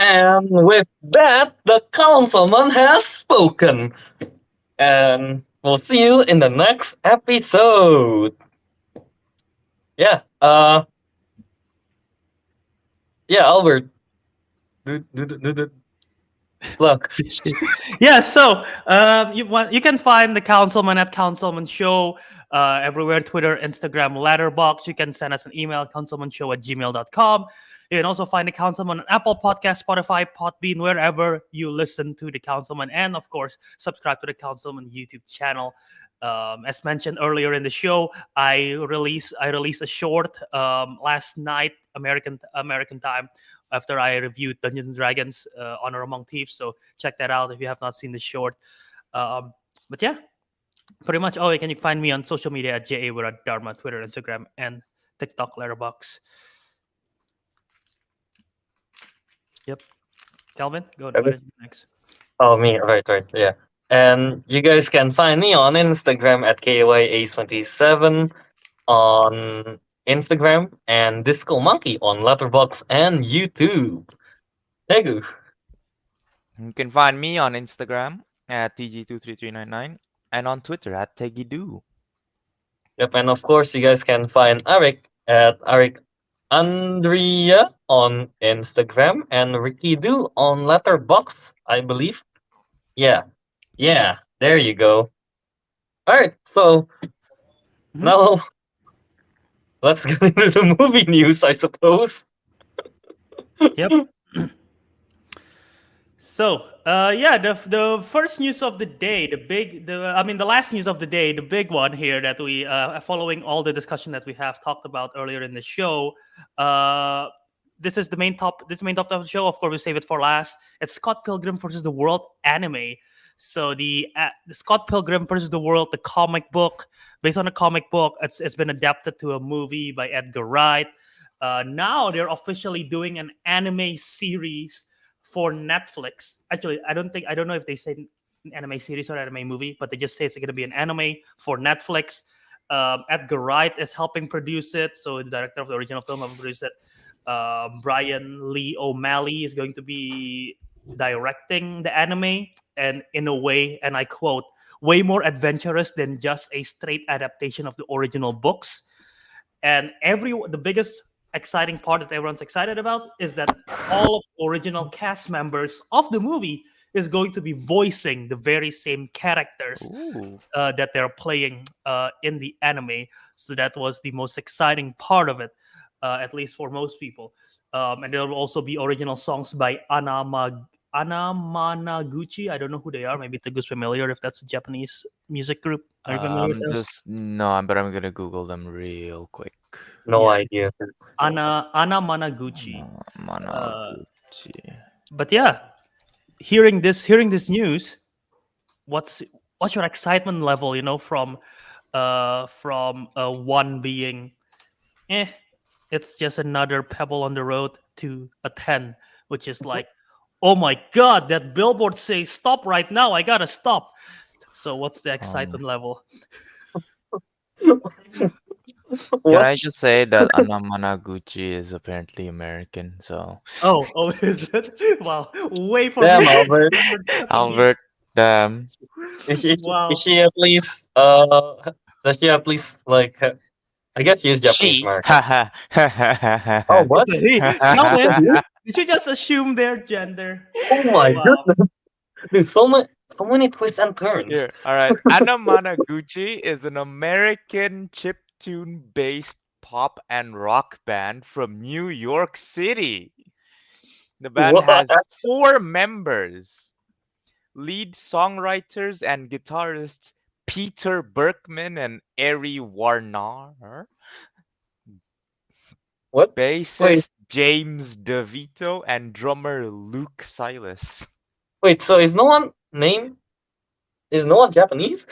And with that, the councilman has spoken. And we'll see you in the next episode. Yeah. Yeah, Albert. Do plug. Yeah, so you can find the Councilman at Councilman Show everywhere: Twitter, Instagram, Letterbox. You can send us an email, councilmanshow@gmail.com. You can also find the Councilman on Apple Podcast, Spotify, Podbean, wherever you listen to the Councilman, and of course, subscribe to the Councilman YouTube channel. As mentioned earlier in the show, I released a short last night, American time, after I reviewed Dungeons and Dragons Honor Among Thieves. So check that out if you have not seen the short. But yeah, pretty much all. You can find me on social media at JA Wiradharma, Twitter, Instagram, and TikTok, Letterbox. Yep. Kelvin, go. What is next? Oh, me. Right. Yeah. And you guys can find me on Instagram at KYAce27 on Instagram and Disco Monkey on Letterboxd and YouTube. Teguh. You can find me on Instagram at TG23399 and on Twitter at Tegidu. Yep, and of course you guys can find Ariq at Ariq Andria on Instagram and Ricky Do on Letterboxd, I believe. Yeah. There you go. All right, so now let's get into the movie news, I suppose. Yep. So, the first news of the day, the last news of the day, the big one here that we, following all the discussion that we have talked about earlier in the show, this is the main top. This main topic of the show. Of course, we save it for last. It's Scott Pilgrim versus the World anime. So the Scott Pilgrim versus the World, the comic book, based on a comic book, it's been adapted to a movie by Edgar Wright. Now they're officially doing an anime series for Netflix. Actually, I don't know if they say an anime series or anime movie, but they just say it's going to be an anime for Netflix. Edgar Wright is helping produce it, so the director of the original film helping produce it. Brian Lee O'Malley is going to be directing the anime, and in a way, and I quote, way more adventurous than just a straight adaptation of the original books. And the biggest exciting part that everyone's excited about is that all of the original cast members of the movie is going to be voicing the very same characters that they're playing in the anime. So that was the most exciting part of it, at least for most people. And there will also be original songs by Anna Managuchi. I don't know who they are. Maybe Teguh's familiar if that's a Japanese music group. Are you familiar with those? No, but I'm gonna Google them real quick. No idea. Anna Managuchi. Managuchi. But yeah, hearing this news, what's your excitement level? From one being, it's just another pebble on the road, to a 10, which is like, oh my god, that billboard says stop right now. I gotta stop. So what's the excitement level? Can I just say that Anna Managuchi is apparently American, so Oh, is it? Wow, way for Damn, me. Albert. Albert, damn. Wow. Is she at least does she at least like I guess she's Japanese She. American. Ha ha. Oh, what? Kelvin, did you just assume their gender? Oh my Wow. goodness. Dude, so many twists and turns. Here, all right. Anna Managuchi is an American chiptune-based pop and rock band from New York City. The band What? has 4 members: lead songwriters and guitarists Peter Berkman and Ariq Warnar, What? bassist James DeVito, and drummer Luke Silas. Wait, so is no one Japanese?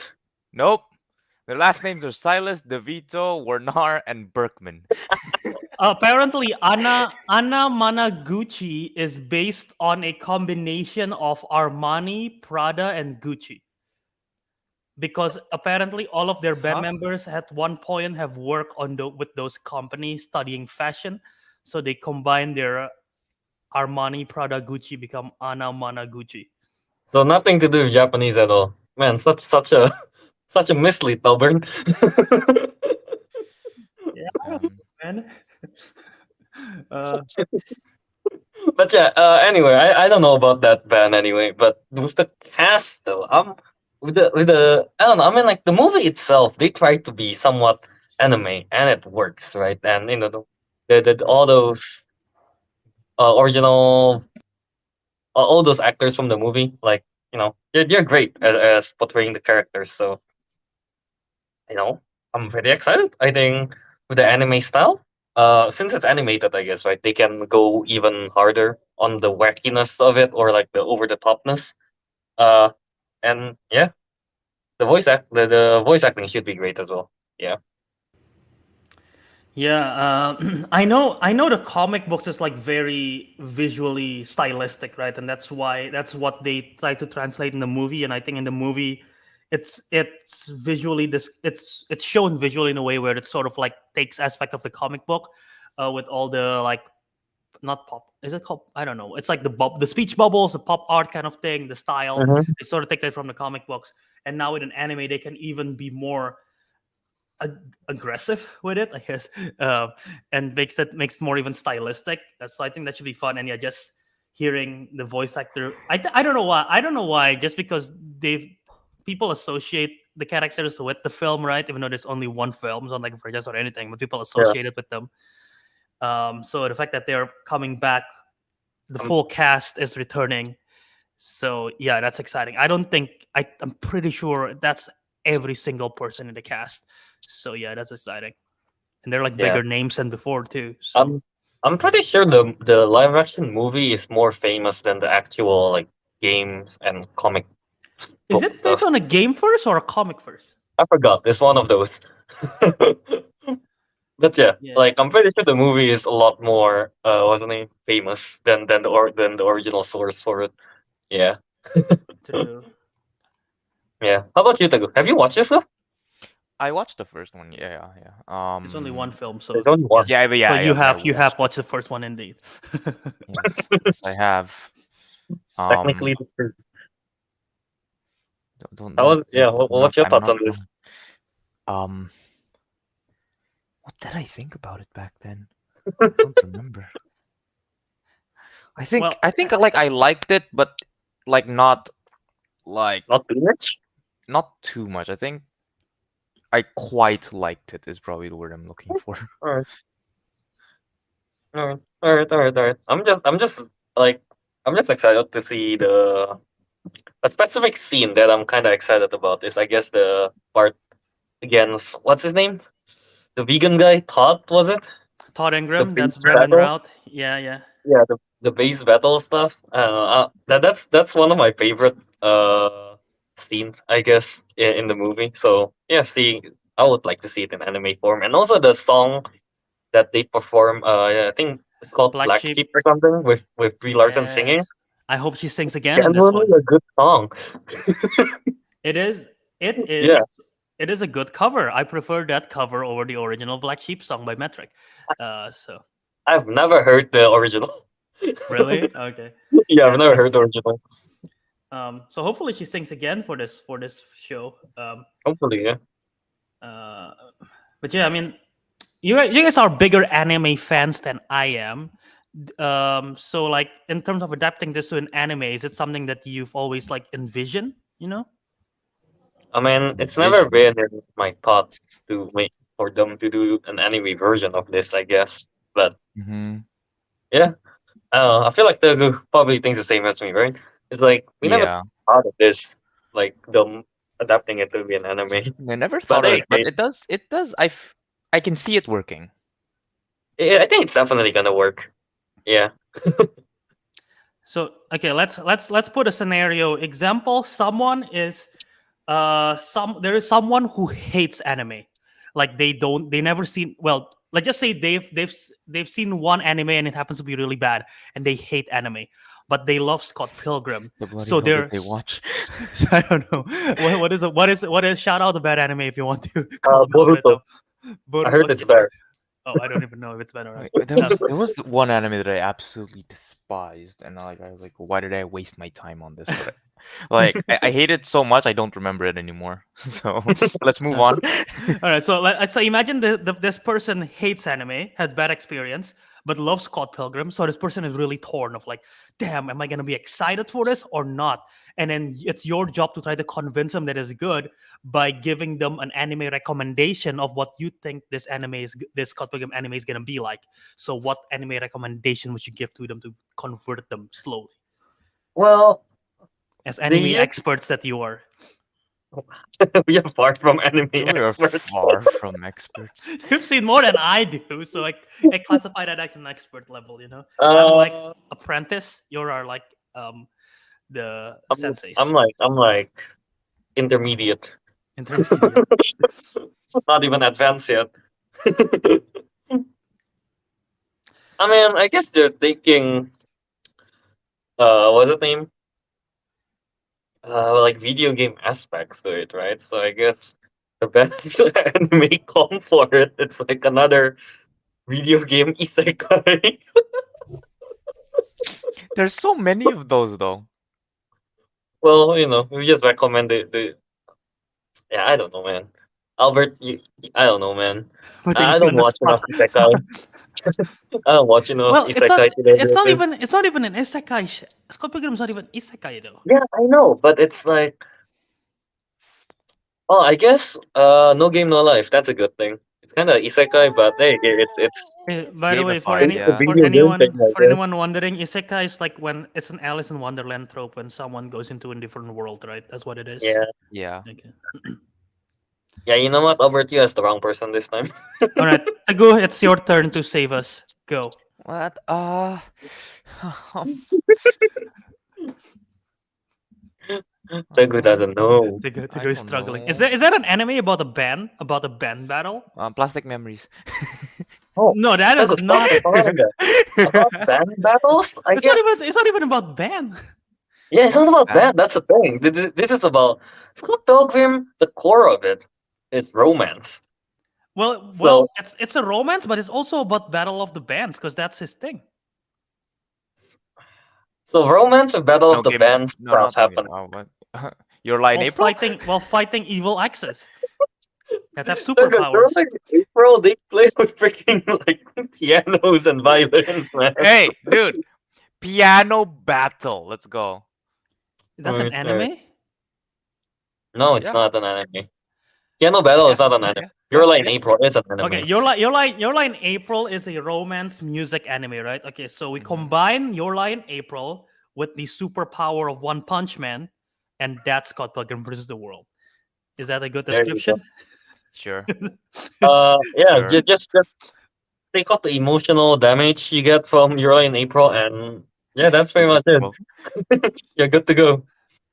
Nope. Their last names are Silas, DeVito, Warnar, and Berkman. Apparently, Anna Managuchi is based on a combination of Armani, Prada, and Gucci. Because apparently all of their band members at one point have worked with those companies studying fashion. So they combine their Armani, Prada, Gucci become Ana Mana Gucci. So nothing to do with Japanese at all. Man, such a such a mislead, Melbourne. Yeah, Um, man. uh, But yeah, anyway, I don't know about that band anyway. But with the cast though, with the I don't know. I mean, like the movie itself, they try to be somewhat anime, and it works, right? And all those original, all those actors from the movie, like they're great as portraying the characters. So I'm pretty excited. I think with the anime style, since it's animated, I guess, right, they can go even harder on the wackiness of it or like the over the topness. Uh, and yeah, the voice acting should be great as well. Yeah, yeah, I know the comic books is like very visually stylistic, right? And that's what they try to translate in the movie. And I think in the movie, it's visually it's shown visually in a way where it sort of like takes aspect of the comic book, with all the like not pop. Is it called? I don't know. It's like the speech bubbles, the pop art kind of thing, the style. hmm They sort of take that from the comic books, and now with an anime, they can even be more aggressive with it, I guess, and makes it more even stylistic. So I think that should be fun. And yeah, just hearing the voice actor, I don't know why. I don't know why. Just because people associate the characters with the film, right? Even though there's only one film, it's not like a franchise or anything, but people yeah. associate it with them. So the fact that they're coming back, the Um, full cast is returning. So yeah, that's exciting. I'm pretty sure that's every single person in the cast. So yeah, that's exciting. And they're like yeah. bigger names than before too. So I'm I'm pretty sure the live action movie is more famous than the actual like games and comic is book it based stuff. on a game first or a comic first? I forgot. It's one of those. But yeah, Yeah, like I'm pretty sure the movie is a lot more what's the name famous than the original source for it. Yeah, true. yeah. How about you, Tagu? Have you watched this stuff? I watched the first one. Yeah, yeah. It's only one film, so There's only one. yes. Yeah, but So yeah, you yeah. I have watched. watched the first one indeed. Yes, yes, I have. Technically, the first. Don't How was yeah? What's your I'm thoughts not on this? going. Um, what did I think about it back then? I don't remember. Well, I think like I liked it, but like like Not too much. not too much. I think I quite liked it is probably the word I'm looking for. All right, all right. Like I'm just excited to see the a specific scene that I'm kind of excited about is I guess the part against what's his name? The vegan guy, Todd, was it? Todd The Ingram, that's base Brandon battle? Routh. Yeah, yeah. Yeah, the base battle stuff. That's one of my favorite scenes, I guess, in the movie. So yeah, I would like to see it in anime form, and also the song that they perform. Yeah, I think it's called Black Black Sheep. Sheep or something with Brie Larson singing. Yes. I hope she sings It's again in this genuinely one. a good song. It is. It Yeah, is. It is a good cover. I prefer that cover over the original Black Sheep song by Metric. So I've never heard the original. really, okay. Yeah, Yeah. I've never heard the original. So hopefully she sings again for this show. Hopefully, yeah. Uh, but yeah, I mean, you guys are bigger anime fans than I am. So like in terms of adapting this to an anime, is it something that you've always like envisioned? You know? I mean, it's never Vision. been in my thought to make for them to do an anime version of this, I guess. But Hmm. yeah, I feel like the probably thinks the same as me, right? It's like we never Yeah. thought of this, like them adapting it to be an anime. I never But thought of it, but hey, it does. I can see it working. I think it's definitely gonna work. Yeah. So okay, let's put a scenario example. Someone is there is someone who hates anime. Like they never seen, well, let's just say they've seen one anime and it happens to be really bad and they hate anime, but they love Scott Pilgrim. The bloody So hell they're did they watch? I don't know. What is shout out the bad anime if you want to call them out right Boruto. now. I But heard it's bad. Oh, I don't even know if it's been around. There was one anime that I absolutely despised, and I was like, why did I waste my time on this? But I hate it so much I don't remember it anymore. So let's move on. All right, so let's say imagine this person hates anime, has bad experience, but loves Scott Pilgrim. So this person is really torn of like, damn, am I gonna be excited for this or not? And then it's your job to try to convince them that it's good by giving them an anime recommendation of what you think this Scott Pilgrim anime is gonna be like. So what anime recommendation would you give to them to convert them slowly, Well, as anime the experts that you are? we are far from anime We are experts. far from experts. You've seen more than I do, so I classify that as an expert level. You know, I'm like Uh, apprentice. You are like the I'm, senseis. I'm like intermediate, Intermediate. not even advanced yet. I mean, I guess they're taking what's it name? Like video game aspects to it, right? So I guess the best anime come for it. It's like another video game isekai. There's so many of those though. Well, we just recommend the. Yeah, I don't know, man. Albert, I don't know, man. Putting I you don't on the watch enough spot. isekai. I don't watch enough Well, it's not. isekai to know It's not this. even. It's not even an isekai. Scott Pilgrim's not even isekai though. Yeah, I know, but it's like, oh, I guess, no game, no life. That's a good thing. It's kind of isekai, but hey, Hey, It's by the way, gamified, it's a yeah. video game thing, I for guess. anyone wondering, isekai is like when it's an Alice in Wonderland trope when someone goes into a different world, right? That's what it is. Yeah, Yeah. Okay. yeah. You know what? Albert, you asked the wrong person this time. All right, Teguh, it's your turn to save us. Go. What? Teguh doesn't know. Teguh I is don't struggling. know. Is that an anime about a band battle? Plastic memories. Oh, No, that is Teguh, stop not. it, Orlando. About band battles, I It's guess. not even. It's not even about band. Yeah, it's not about Band? that. That's the thing. This is about Scott Pilgrim. The core of it is romance. Well, So, it's a romance, but it's also about battle of the bands because that's his thing. so romance and battle No of the game. bands No, stuff not no game. happen. What? Your line, April? While fighting evil exes that have Teguh, superpowers. like April, they play with freaking like pianos and violins, man. Hey, dude. Piano battle. Let's go. That's an Alright. anime. No, it's Yeah. not an anime. Piano battle Yeah. is not an anime. Yeah. Your Yeah. Lie in Yeah. April is an anime. Okay, Your Lie in April is a romance music anime, right? Okay, so we Mhm. combine Your Lie in April with the superpower of One Punch Man, and that's Scott Pilgrim versus the World. Is that a good There you go. description? Sure. Yeah, Sure. just take out the emotional damage you get from Your Lie in April, and yeah, that's pretty much it. Well, You're good to go.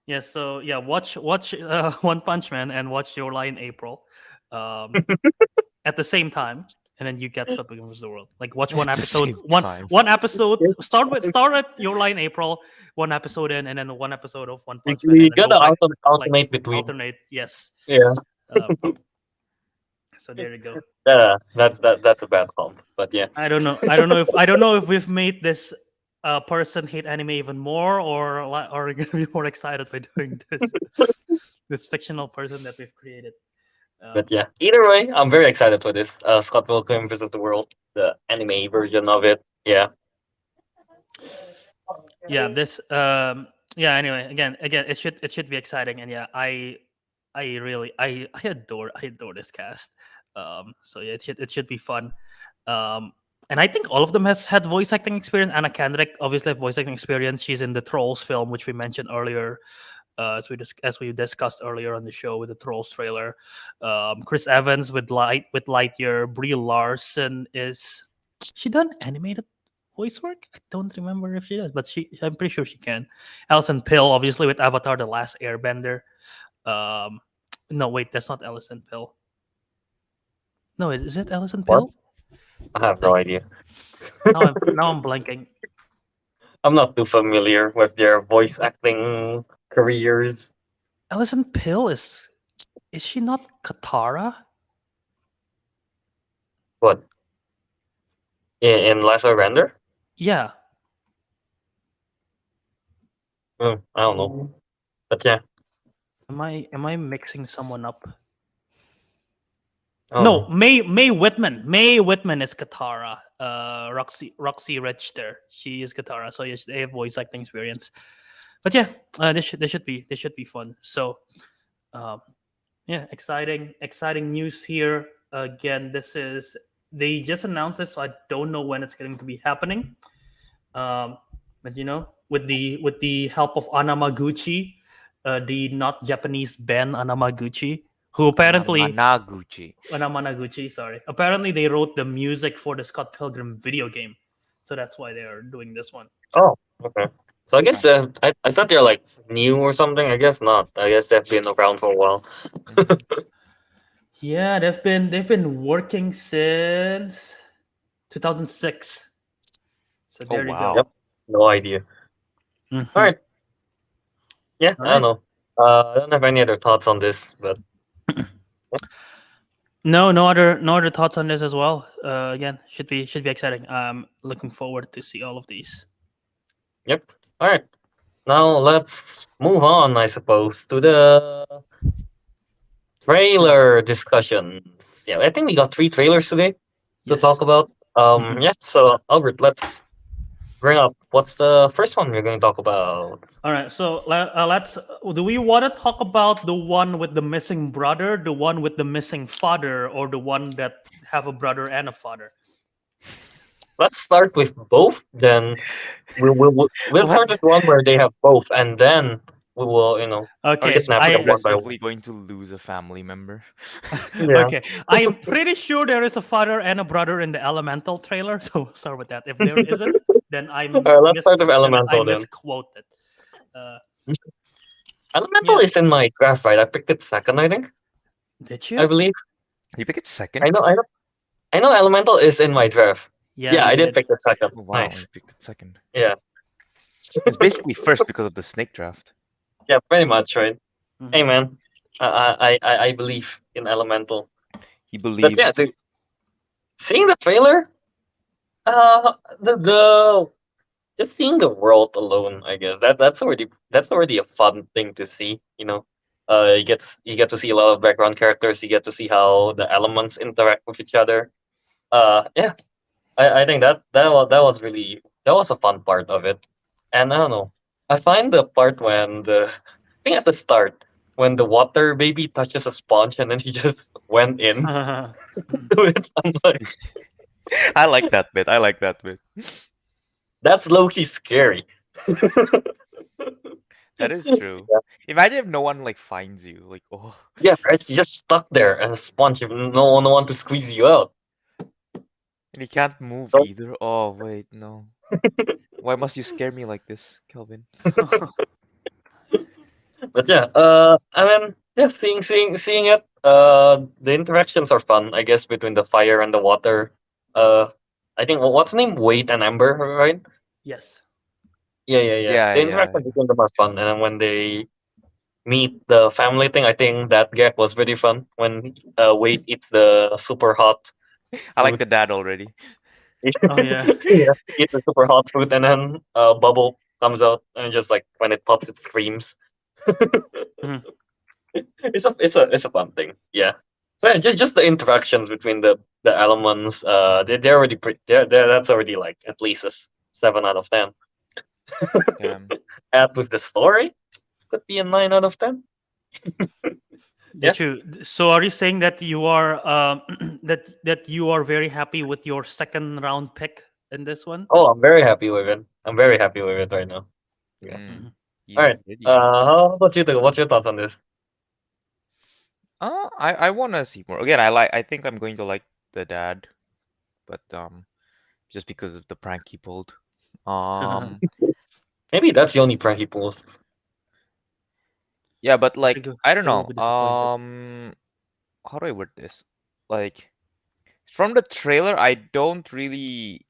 Yeah, so yeah, watch One Punch Man and watch Your Lie in April at the same time, and then you get Scott Pilgrim vs. the World. Like watch one At the episode, same one time. one episode. It's- Start at Your Lie in April, one episode in, and then one episode of One You, Punch Man, you and then gotta go back, alternate between. alternate. Yes. Yeah, So there you go. that's a bad comp, but yeah. I don't know. I don't know if we've made this person hate anime even more, or are gonna be more excited by doing this this fictional person that we've created. But yeah, either way, I'm very excited for this. Scott Pilgrim vs. the World, the anime version of it. Yeah. Yeah, this yeah, anyway, again it should be exciting, and yeah, I really I adore this cast. So yeah, it should be fun. And I think all of them has had voice acting experience. Anna Kendrick obviously have voice acting experience. She's in the Trolls film, which we mentioned earlier, as we discussed earlier on the show with the Trolls trailer. Chris Evans with Lightyear. Brie Larson is she done animated voice work? I don't remember if she does, but I'm pretty sure she can. Alison Pill, obviously with Avatar: The Last Airbender. No, wait, that's not Alison Pill. No, is it Alison What? Pill? I have no idea. Now I'm blanking. I'm not too familiar with their voice acting careers. Alison Pill is she not Katara? What? in lesser render. Yeah. I don't know, but yeah, Am I mixing someone up? I don't No, know. May Whitman. May Whitman is Katara. Roxy Register. She is Katara. So yes, they have voice acting experience. But yeah, this should be fun. So um, yeah, exciting news here. Again, they just announced this, so I don't know when it's going to be happening. But with the help of Anamaguchi, the not Japanese band Anamaguchi, who apparently Managuchi. Anamanaguchi, sorry, apparently they wrote the music for the Scott Pilgrim video game, so that's why they are doing this one. Oh, okay. So I guess Oh. I thought they're like new or something. I guess not. I guess they've been around for a while. Mhm. Yeah, they've been working since 2006. So Oh there you go. Yep. wow. No idea. All Mhm. right. Yeah, All I don't right. know. I don't have any other thoughts on this, but No other thoughts on this as well. Again, should be exciting. Looking forward to see all of these. yep. All right. Now let's move on, I suppose, to the trailer discussions. Yeah, I think we got 3 trailers today to Yes. talk about. Mhm. Yeah. So Albert, let's bring up what's the first one we're going to talk about. All right. So let's. Do we want to talk about the one with the missing brother, the one with the missing father, or the one that have a brother and a father? Let's start with both. Then we'll start with What? one where they have both, and then we will Are we Okay. kidnap them I one by one. progressively going to lose a family member? Yeah. okay. I am pretty sure there is a father and a brother in the Elemental trailer. So start with that. If there isn't, then All right. Let's start with I Elemental then. misquoted. Uh, Elemental yeah. is in my draft, right? I picked it second, I think. Did I you? believe. You pick it I second? know. I know. Elemental is in my draft. Yeah, Yeah, you I did did. pick it second. Oh wow, you Nice. picked it second. Yeah. It's basically first because of the snake draft. Yeah. Pretty much, right? Mhm. Hey, man. I believe in Elemental. He But yeah, believes. seeing the trailer, the just seeing the world alone, I guess that's already a fun thing to see. You get to see a lot of background characters. You get to see how the elements interact with each other. Yeah, I think that was a fun part of it. And I don't know, I find the part when I think at the start when the water baby touches a sponge and then he just went in to it. I'm like, I like that bit. I like that bit. that's low key scary. That is true. Imagine if no one like finds you. Like, oh, Yeah, right. You're just stuck there and a sponge with no one to squeeze you out. and you can't move So, either. Oh wait, no. Why must you scare me like this, Kelvin? but yeah, I mean, yeah, seeing it, the interactions are fun, I guess, between the fire and the water. Uh, I think what's the name? Wade and Amber, right? Yes. Yeah, yeah, yeah. Yeah, The yeah, interaction between them are fun, and then when they meet the family thing, I think that gag was pretty fun when Wade eats the super hot yeah. I like food. the dad already. Oh yeah. Yeah, eat the super hot food, and then bubble comes out, and just like when it pops, it screams. Mhm. It's a fun thing. Yeah. So yeah, just the interactions between the elements. They're already pretty. That's already like at least a 7 out of 10. Damn. Add with the story, could be a 9 out of 10. Yeah. Did you? So are you saying that you are that you are very happy with your second round pick in this one? Oh, I'm very happy with it. I'm very happy with it right now. Yeah. Mm. Mhm. All He's right. ready. How about you? What's your thoughts on this? I wanna see more. Again, I think I'm going to like the dad, but just because of the prank he pulled. Um, Maybe that's the only prank he pulls. yeah, but I like think I don't he will know. be disappointed. How do I word this? Like from the trailer, I don't really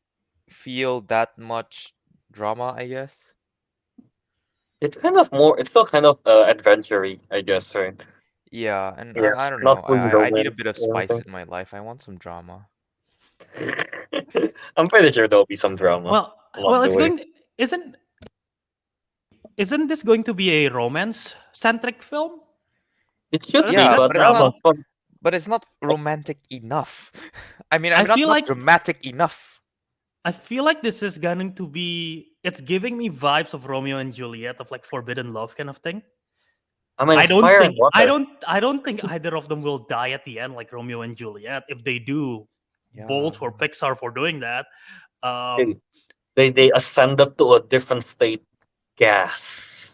feel that much drama, I guess. It's kind of more. It's still kind of adventure-y, I guess, right? Yeah, and Yeah. I don't Not know. fully I need a romance bit of or spice anything. in my life. I want some drama. I'm pretty sure there'll be some drama Well, along the it's way. going. Isn't this going to be a romance centric film? It should That's be, Yeah, that's but but it's not. drama. drama. But it's not romantic enough. I I mean, feel not like dramatic enough. this is going to be. It's giving me vibes of Romeo and Juliet, of like forbidden love kind of thing. I mean, inspiring water. I don't think either of them will die at the end like Romeo and Juliet. If they do, Yeah. bold for Pixar for doing that. They, Um, they ascended to a different state. Gas.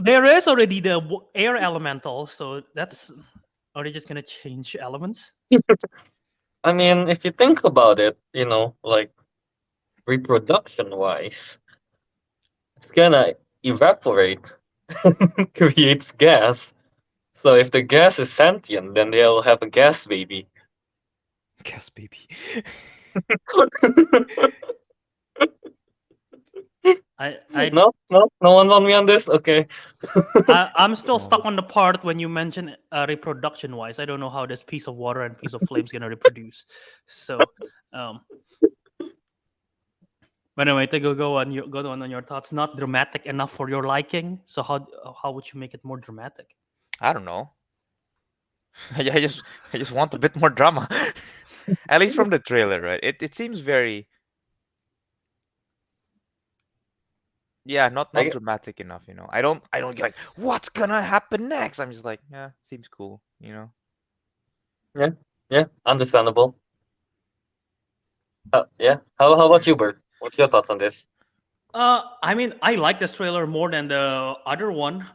there is already the air elemental, so that's are they just gonna change elements? I mean, if you think about it, like reproduction wise, it's gonna evaporate, creates gas. So if the gas is sentient, then they'll have a gas baby. Gas baby. I No one's on me on this. Okay. I'm still stuck Oh. on the part when you mention reproduction wise. I don't know how this piece of water and piece of flame is gonna reproduce. So, um, but anyway, to go on your thoughts. Not dramatic enough for your liking. So how would you make it more dramatic? I don't know. I just want a bit more drama. At least from the trailer, right? It seems very, yeah, not I, dramatic enough, I don't get like what's gonna happen next. I'm just like, yeah, seems cool. yeah, yeah, understandable. Yeah. How about you, Bert? What's your thoughts on this? I mean, I like this trailer more than the other one.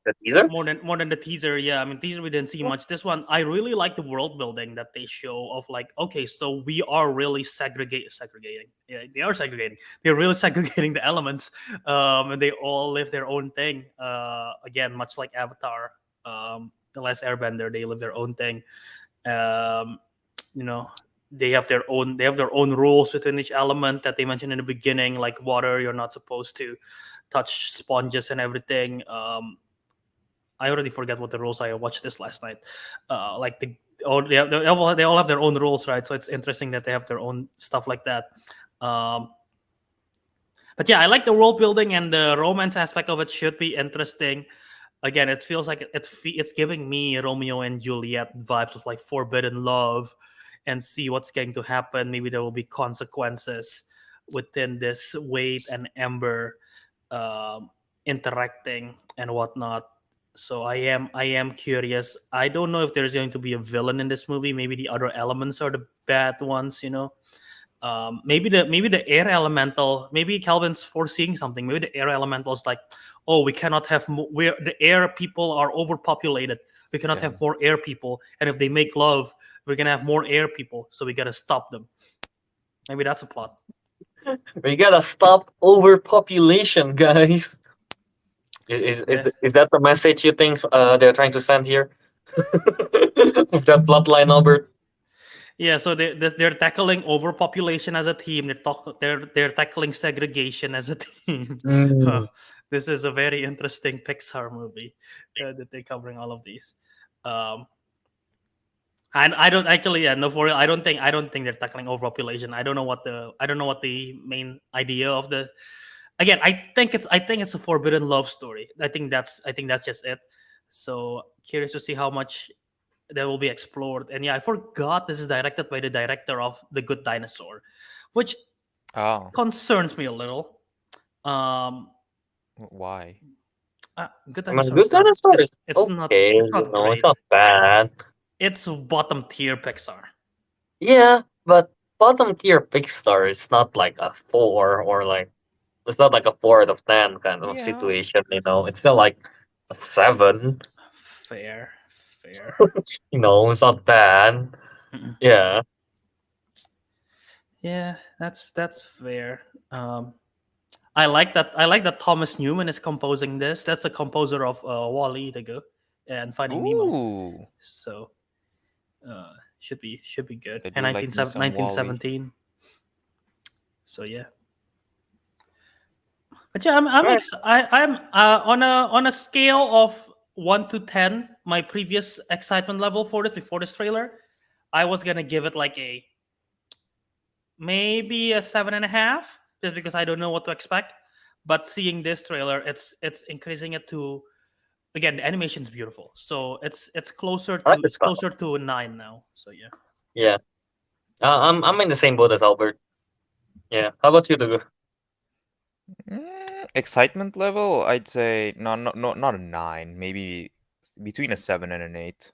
The teaser? More than the teaser. Yeah, I mean, teaser we didn't see much. This one, I really like the world building that they show of like, okay, so we are really segregating. Yeah, they are segregating. They're really segregating the elements, and they all live their own thing. Again, much like Avatar, the Last Airbender, they live their own thing. Um, you know, they have their own rules within each element that they mentioned in the beginning, like water, you're not supposed to touch sponges and everything. I already forget what the rules are. I watched this last night. Like they all have their own rules, right? So it's interesting that they have their own stuff like that. Um, but yeah, I like the world building, and the romance aspect of it should be interesting. Again, it feels like it's giving me Romeo and Juliet vibes of like forbidden love, and see what's going to happen. Maybe there will be consequences within this Wade and Ember um, interacting and whatnot. So I am curious. I don't know if there's going to be a villain in this movie. Maybe the other elements are the bad ones. Maybe the air elemental. Maybe Calvin's foreseeing something. Maybe the air elemental is like, oh, we cannot have where the air people are overpopulated. We cannot Yeah. have more air people, and if they make love, we're gonna have more air people. So we gotta stop them. Maybe that's a plot. We gotta stop overpopulation, guys. Yeah. Is that the message you think they're trying to send here? With that plotline, Albert? Yeah, so they're tackling overpopulation as a team. They're tackling segregation as a team. Mm. This is a very interesting Pixar movie that they're covering all of these. Um, and I don't actually, yeah, no, for real, I don't think they're tackling overpopulation. I don't know what the main idea of the. Again, I think it's a forbidden love story. I think that's just it. So curious to see how much that will be explored. And yeah, I forgot this is directed by the director of The Good Dinosaur, which Oh, concerns me a little. Um, why? Good I mean, Dinosaur Good is not. Dinosaur is okay. It's not It's great. not bad. It's bottom tier Pixar. Yeah, but bottom tier Pixar is not like a 4 or like it's not like a 4 out of 10 kind of Yeah. situation. It's still like a 7. Fair, fair. It's not bad. Mm-mm. Yeah. Yeah, that's fair. I like that. I like that Thomas Newman is composing this. That's the composer of Wall-E, the Go, and Finding Nemo. Ooh, So should be good. I And do like me some Wall-E. 1917. So yeah. But yeah, I'm All right. I'm on a scale of 1 to 10. my previous excitement level for this before this trailer, I was gonna give it like maybe a 7.5, just because I don't know what to expect. But seeing this trailer, it's increasing it to, again, the animation's beautiful, so it's closer I to like the style. a 9 now. So yeah. Yeah. I'm in the same boat as Albert. Yeah. How about you, Teguh? Excitement level, I'd say not a 9, maybe between a 7 and an 8.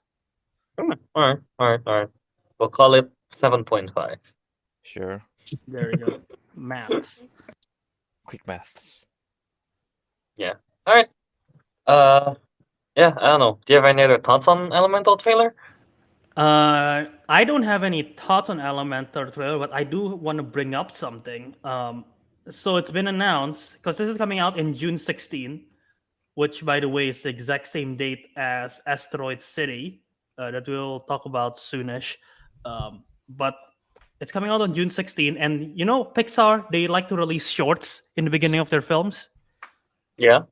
All right. We'll call it 7.5. Sure. There you go. Maths. Quick maths. Yeah. All right. Yeah. I don't know. Do you have any other thoughts on Elemental trailer? I don't have any thoughts on Elemental trailer, but I do want to bring up something. So it's been announced, because this is coming out in June 16, which, by the way, is the exact same date as Asteroid City, that we'll talk about soonish. But it's coming out on June 16, and you know, Pixar, they like to release shorts in the beginning of their films. Yeah.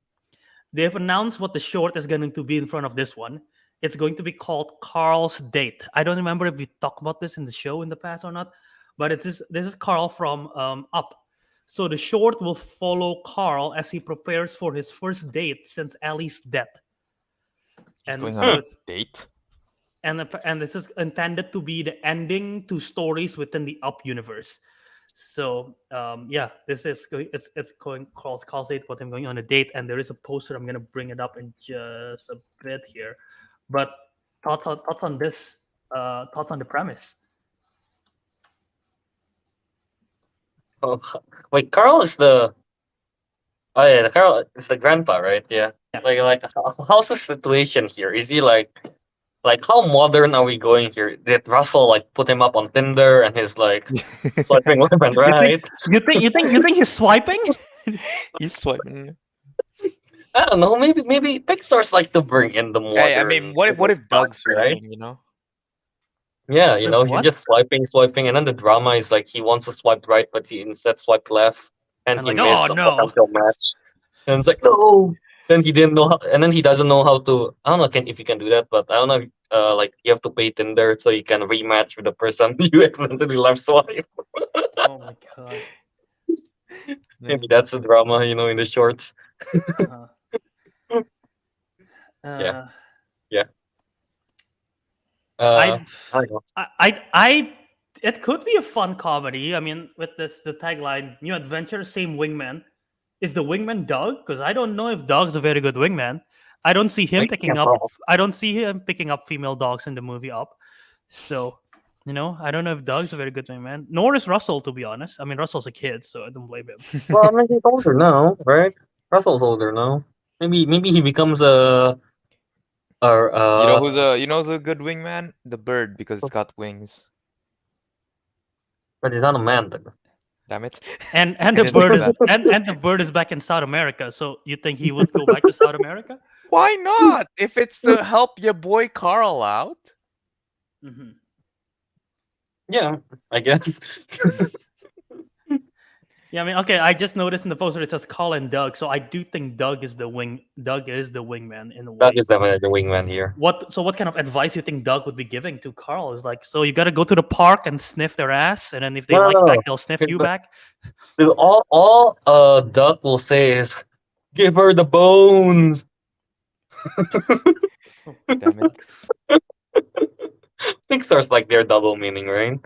They've announced what the short is going to be in front of this one. It's going to be called Carl's Date. I don't remember if we talked about this in the show in the past or not, but this is Carl from Up. So the short will follow Carl as he prepares for his first date since Ellie's death. He's And going so on a it's date. and this is intended to be the ending to stories within the Up universe. So yeah, this is it's going Carl's date, what I'm going on a date, and there is a poster. I'm gonna bring it up in just a bit here. But thoughts on this? Thoughts on the premise? Oh, wait. Carl is the. Oh yeah, the Carl is the grandpa, right? Yeah. Yeah. Like, how's the situation here? Is he like how modern are we going here? Did Russell like put him up on Tinder and he's like swiping left and right? You think he's swiping? He's swiping. I don't know. Maybe Pixar's like to bring in the Hey, I modern. mean, what if Doug's right? swiping, you know? Yeah, you know, With he's what? just swiping, and then the drama is like he wants to swipe right, but he instead swiped left, and And he like, oh missed a no. potential match. And it's like, no. Then he didn't know how, and then he doesn't know how to. I don't know if you can do that, but I don't know. Like you have to pay Tinder so you can rematch with the person you accidentally left swipe. Oh my god. Maybe that's the drama, you know, in the shorts. Uh-huh. Yeah. I I don't know. I it could be a fun comedy. I mean, with the tagline, "New adventure, same wingman." Is the wingman Doug? Because I don't know if Doug's a very good wingman. I don't see him Like, picking yeah, up. bro. I don't see him picking up female dogs in the movie Up. So, you know, I don't know if Doug's a very good wingman. Nor is Russell, to be honest. I mean, Russell's a kid, so I don't blame him. Well, I mean, he's older now, right? Russell's older now. Maybe he becomes a or You know who's a good wingman? The bird, because it's got wings. but he's not a man. Damn it. And I the didn't bird think is of that. and the bird is back in South America. So you think he would go back to South America? Why not? If it's to help your boy Carl out. Mm-hmm. Yeah, I guess. Yeah, I mean, okay. I just noticed in the poster it says Carl and Doug, so I do think Doug is the wingman in a way. Doug is definitely the wingman here. What kind of advice you think Doug would be giving to Carl? Is like, so you got to go to the park and sniff their ass, and then if they No, like no, back, no. they'll sniff It's you the- back. All Doug will say is, "Give her the bones." Damn it. Pixar's like their double meaning, right?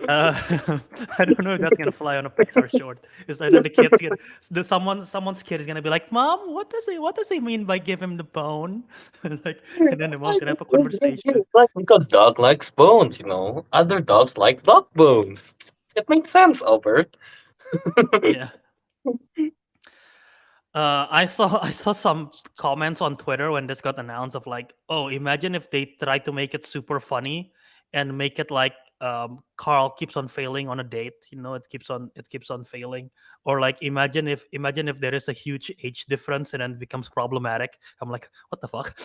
I don't know if that's gonna fly on a Pixar short. Is that the kids get someone's kid is gonna be like, "Mom, what does he mean by give him the bone?" Like, and then the mom's gonna have a conversation. It's like because dog likes bones, you know. Other dogs like dog bones. It makes sense, Albert. Yeah. I saw some comments on Twitter when this got announced of like, oh, imagine if they try to make it super funny and make it like Carl keeps on failing on a date. You know, it keeps on failing. Or like imagine if there is a huge age difference and then it becomes problematic. I'm like, what the fuck?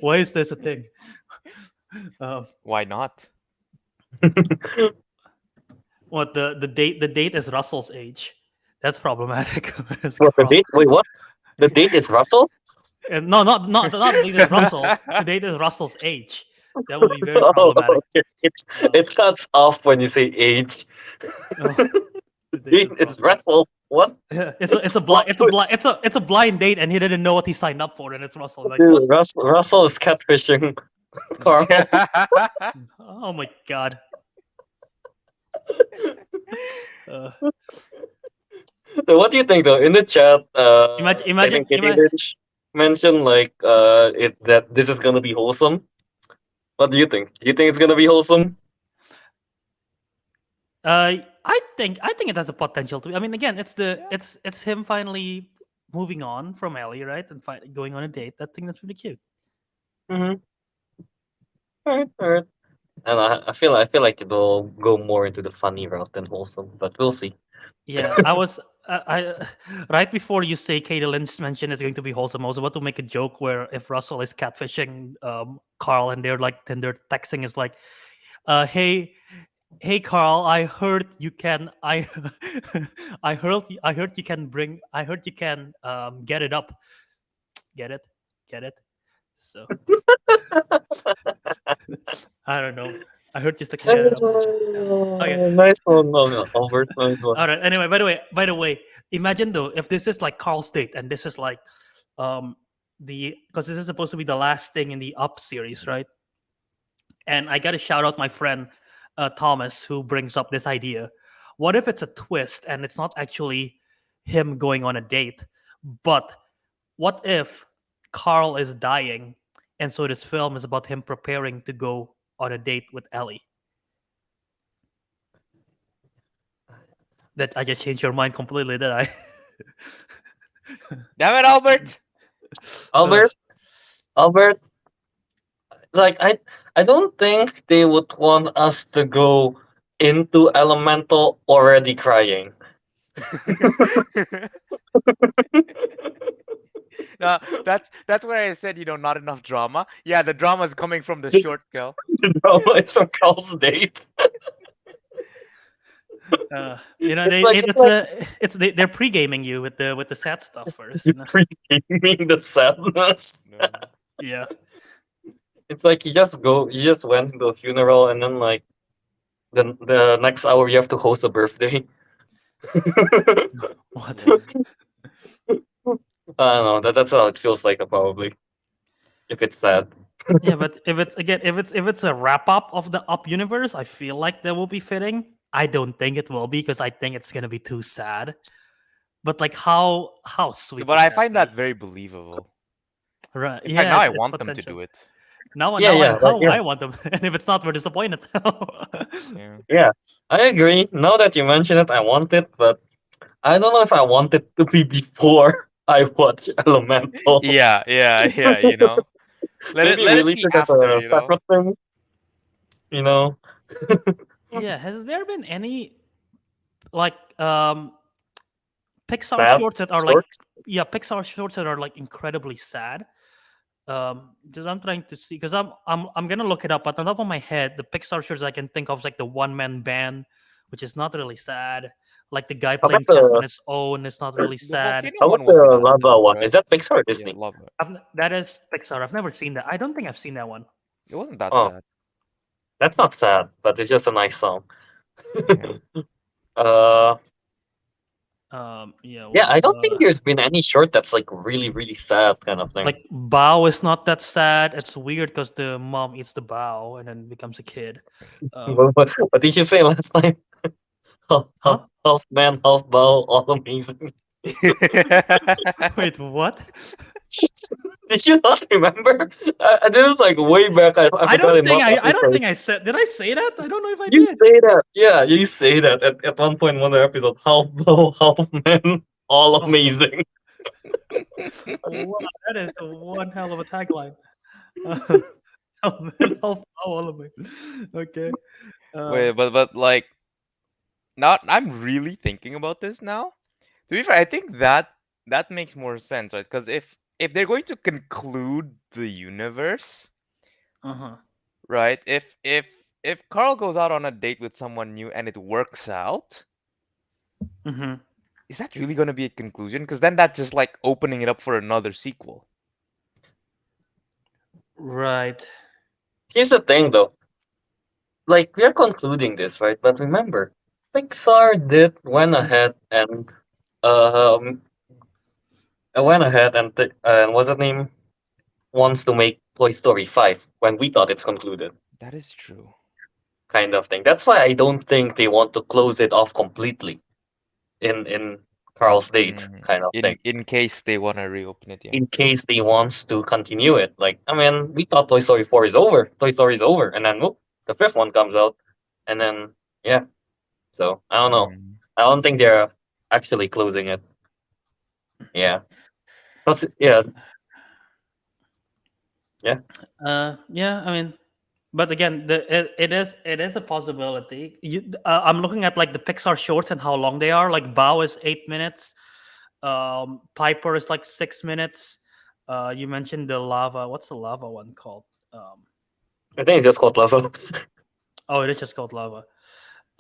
Why is this a thing? Why not? What the date is Russell's age. That's problematic. What the date? Wait, what? The date is Russell? And no, not dated Russell. To date is Russell's age. That would be very problematic. Okay. It cuts off when you say age. Oh, to date is It's Russell. Russell. What? Plot twist. It's a blind date, and he didn't know what he signed up for, and it's Russell. Like, what? Dude, Russell is catfishing Carl. Oh my god. Uh, So what do you think though? In the chat, I think Kitty imagine. Rich mentioned like that this is gonna be wholesome. What do you think? Do you think it's gonna be wholesome? I think it has a potential to. I mean, again, it's him finally moving on from Ellie, right, and going on a date. That thing that's really cute. Mm-hmm. Alright. And I feel like it will go more into the funny route than wholesome, but we'll see. Yeah, I right before you say Katie Lynch mentioned it's going to be wholesome, I was about to make a joke where if Russell is catfishing Carl and they're like then they're texting is like, hey Carl, I heard you can I heard you can get it up. Get it? So I don't know. I heard just to get it up. Okay. Nice one, no, Albert. Nice one. All right. Anyway, by the way, imagine though if this is like Carl's date and this is like because this is supposed to be the last thing in the Up series, right? And I got to shout out my friend Thomas who brings up this idea. What if it's a twist and it's not actually him going on a date, but what if Carl is dying and so this film is about him preparing to go on a date with Ellie? That I just changed your mind completely, did I? Damn it, Albert! Albert, like I don't think they would want us to go into Elemental already crying. No, that's where I said, not enough drama. Yeah, the drama is coming from the short, Kel. The drama is from Carl's date. They're pre-gaming you with the sad stuff first. Pre-gaming the sadness. No. Yeah. It's like you just went to a funeral and then like the next hour you have to host a birthday. What? I don't know. That's how it feels like probably. If it's sad. Yeah, but if it's a wrap up of the Up universe, I feel like that will be fitting. I don't think it will be because I think it's gonna be too sad. But like how sweet. But I find that very believable. Right. In fact, now I want them to do it. Now I want them. And if it's not, we're disappointed. Yeah, I agree. Now that you mention it, I want it, but I don't know if I want it to be before I watch Elemental. Yeah. Let Maybe it be release it as after, a separate thing. Yeah, has there been any like Pixar Sad shorts that are Pixar shorts that are like incredibly sad? Because I'm trying to see because I'm gonna look it up, but on top of my head, the Pixar shorts I can think of is like the one man band, which is not really sad. Like the guy playing chess on his own is not really sad. How about the Lava one? Is that Pixar or Disney? Yeah, that is Pixar. I've never seen that. I don't think I've seen that one. it wasn't that sad. That's not sad, but it's just a nice song. Yeah, I don't think there's been any short that's like really, really sad kind of thing. Like Bao is not that sad. It's weird because the mom eats the bao and then becomes a kid. What did you say last time? Half man, half Bao, all amazing. Wait, what? Did you not remember? I did it like way back. I don't think I said. Did I say that? I don't know if I you did. say that. Yeah, you say that at one point in one of the episodes. Half Bao, half man, all amazing. Wow, that is one hell of a tagline. Half man, half Bao, all amazing. Okay. Wait, but like, not. I'm really thinking about this now. To be fair, I think that makes more sense, right? Because if they're going to conclude the universe, right? If Carl goes out on a date with someone new and it works out, is that really going to be a conclusion? Because then that's just like opening it up for another sequel. Right. Here's the thing, though. Like we're concluding this, right? But remember, Pixar did went ahead and um went ahead and what's the name wants to make Toy Story 5 when we thought it's concluded, That is true. kind of thing. That's why I don't think they want to close it off completely in Carl's date, kind of thing. In case they wanna reopen it, yeah. In case they wants to continue it. Like, I mean, we thought Toy Story 4 is over. Toy Story is over. And then, whoop, the fifth one comes out. And then, yeah. So, I don't know. Mm. I don't think they're actually closing it. Yeah. Plus, yeah. Yeah. Yeah. I mean, but again, it is a possibility. I'm looking at like the Pixar shorts and how long they are. Like Bao is 8 minutes. Piper is like 6 minutes. You mentioned the lava. What's the lava one called? Um, I think it's just called Level. oh, it is just called lava.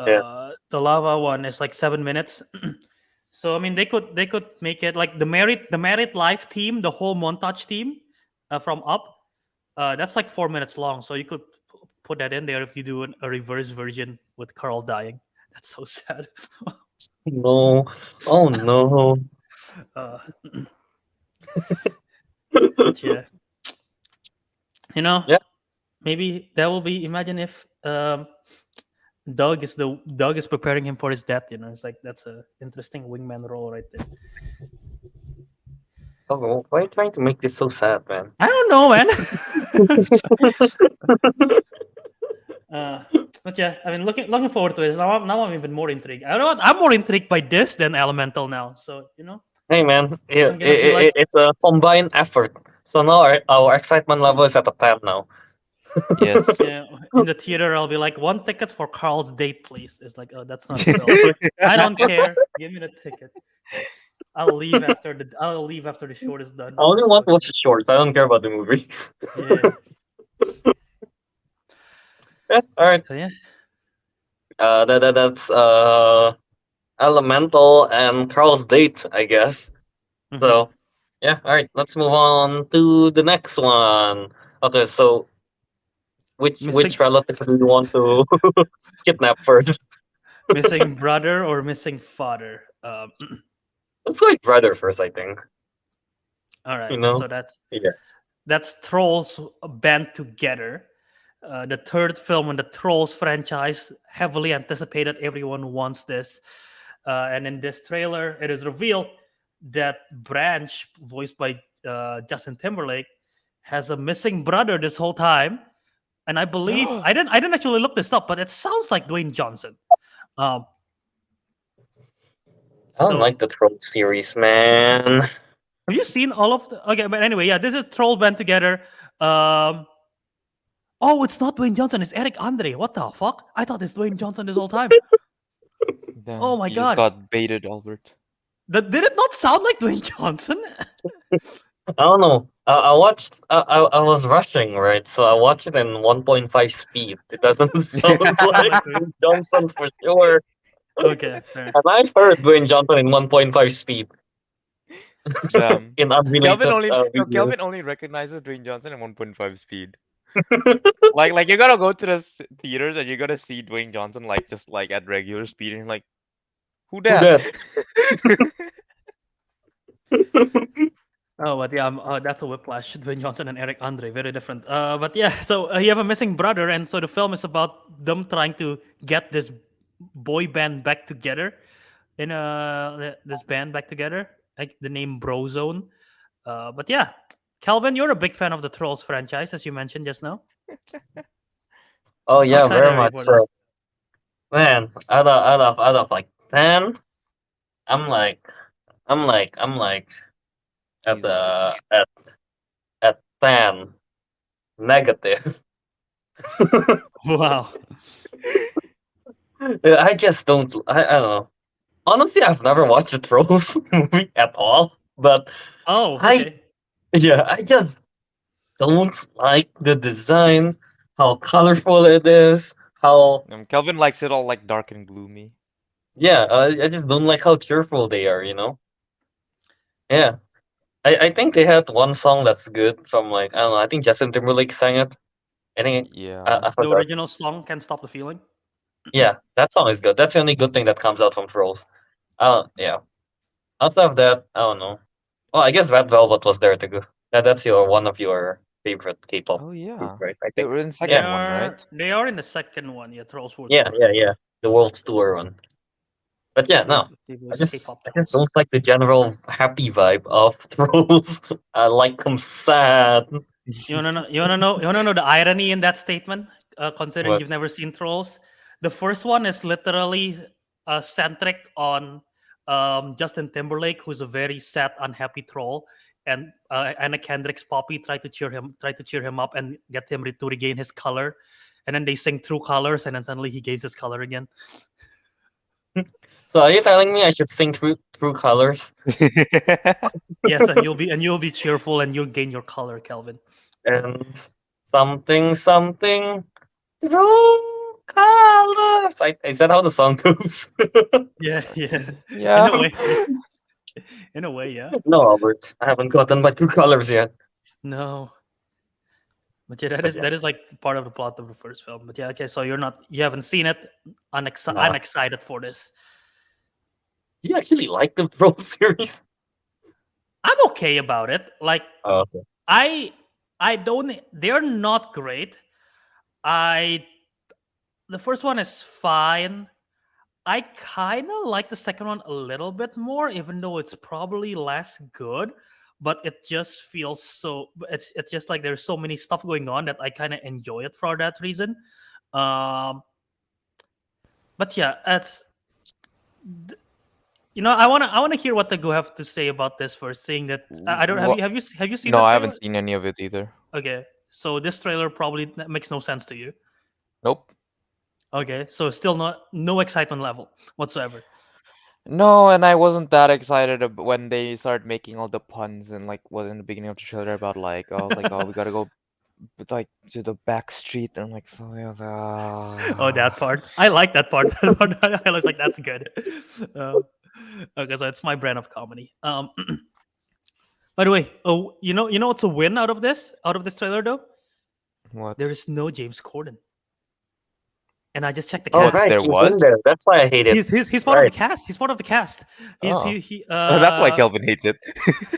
Yeah. The lava one is like 7 minutes. So I mean, they could make it like the Merit Life team, the whole montage team from Up. That's like 4 minutes long. So you could put that in there if you do a reverse version with Carl dying. That's so sad. No. Oh, no. uh, but yeah, you know, Yeah. maybe that will be. Imagine if Doug is preparing him for his death. You know, it's like that's a interesting wingman role right there. Oh, why are you trying to make this so sad, man? I don't know, man. But yeah, I mean, looking forward to it. Now I'm even more intrigued. I don't know. I'm more intrigued by this than Elemental now. So Hey, man. Yeah, I'm gonna be like, it's a combined effort. So now our excitement level is at a 10 now. Yes. yeah, in the theater, I'll be like, 1 ticket for Carl's date, please. It's like, oh, that's not a film. I don't care. Give me the ticket. I'll leave after the short is done. I only want to watch the shorts. I don't care about the movie. Yeah. Yeah, all right. So yeah. That's Elemental and Carl's date, I guess. Mhm. So yeah, all right. Let's move on to the next one. Okay, so which Missing relative do you want to kidnap first? missing brother or missing father. Let's go with brother first, I think. All You right. know? So that's Yeah. that's Trolls band together. The third film in the Trolls franchise, heavily anticipated. Everyone wants this. And in this trailer, it is revealed that Branch, voiced by Justin Timberlake, has a missing brother this whole time. And I believe I didn't actually look this up, but it sounds like Dwayne Johnson. Um, I don't so like the Troll series, man. have you seen all of the? Okay, but anyway, yeah, this is Troll band together. Um, oh, it's not Dwayne Johnson. It's Ariq Andria. What the fuck? I thought it's Dwayne Johnson this whole time. Oh Damn, my you just god. got baited, Albert. Did it not sound like Dwayne Johnson? I don't know. I watched. I was rushing, right? So I watched it in 1.5 speed. It doesn't sound like Dwayne Johnson for sure. Okay, fair. And I've heard Dwayne Johnson in 1.5 speed Damn. in unrelated videos. Kelvin only recognizes Dwayne Johnson at 1.5 speed. Like you gotta go to the theaters and you gotta see Dwayne Johnson like just like at regular speed and you're like, who Who that? Oh, but yeah, that's a whiplash. Dwayne Johnson and Ariq Andre, very different. But yeah, so you have a missing brother, and so the film is about them trying to get this boy band back together, this band back together, like the name Brozone. But yeah, Calvin, you're a big fan of the Trolls franchise, as you mentioned just now. Oh How yeah, excited very are you much for this? so. Man, out of like 10, I'm like I'm like at He's like, the at 10 negative. Wow. I just don't. I don't know. Honestly, I've never watched a Trolls movie at all. But Oh, I okay. yeah, I just don't like the design, how colorful it is, how Kelvin likes it all like dark and gloomy. yeah. I just don't like how cheerful they are. You know. Yeah. I think they had one song that's good from like I don't know. I think Justin Timberlake sang it. I think Yeah. I The forgot. original song "Can't Stop the Feeling." Yeah, that song is good. That's the only good thing that comes out from Trolls. Yeah. Outside of that, I don't know. Well, I guess Red Velvet was there to go. That's your one of your favorite K-pop Oh group, yeah. right? I They think. were in the They Yeah, second one, are right? they are in the second one, yeah, Trolls World yeah, Tour. yeah, yeah. The World's Tour one. But yeah, They no. they I was just K-pop I just Trolls. don't like the general happy vibe of Trolls. I like them sad. You wanna know the irony in that statement? Considering But you've never seen Trolls, the first one is literally centric on Justin Timberlake, who's a very sad, unhappy troll, and Anna Kendrick's Poppy try to cheer him up and get him to regain his color, and then they sing True Colors, and then suddenly he gains his color again. so are you telling me I should sing through colors Yes, and you'll be cheerful and you'll gain your color, Kelvin. and something something through colors? Is that how the song goes? Yeah, yeah. In Yeah. a way, in a way, yeah. No, Albert. I haven't gotten my true colors yet. No, but yeah, that But is yeah, that is like part of the plot of the first film. But yeah, okay, so you haven't seen it. I'm nah. excited for this. You actually like the Troll series? I'm okay about it. Like Oh, okay. I I don't. They're not great. I The first one is fine. I kind of like the second one a little bit more, even though it's probably less good. But it just feels so. It's just like there's so many stuff going on that I kind of enjoy it for that reason. Um, but yeah, it's I wanna hear what the go have to say about this first. Saying that I don't have What? you seen No, the I trailer? haven't seen any of it either. Okay, so this trailer probably makes no sense to you. Nope. Okay, so still no excitement level whatsoever. No, and I wasn't that excited when they started making all the puns and like was in the beginning of the trailer about like oh we gotta go like to the back street and like so yeah, Oh, that part. I like that part. I was like, that's good. Uh, okay, so it's my brand of comedy. By the way, oh, you know what's a win out of this trailer though? what? There is no James Corden, and I just checked the Oh, What cast. right. there He's was? in there. That's why I hate it. He's part of the Right. cast. He's part of the cast. He's Oh, he that's why Kelvin hates it.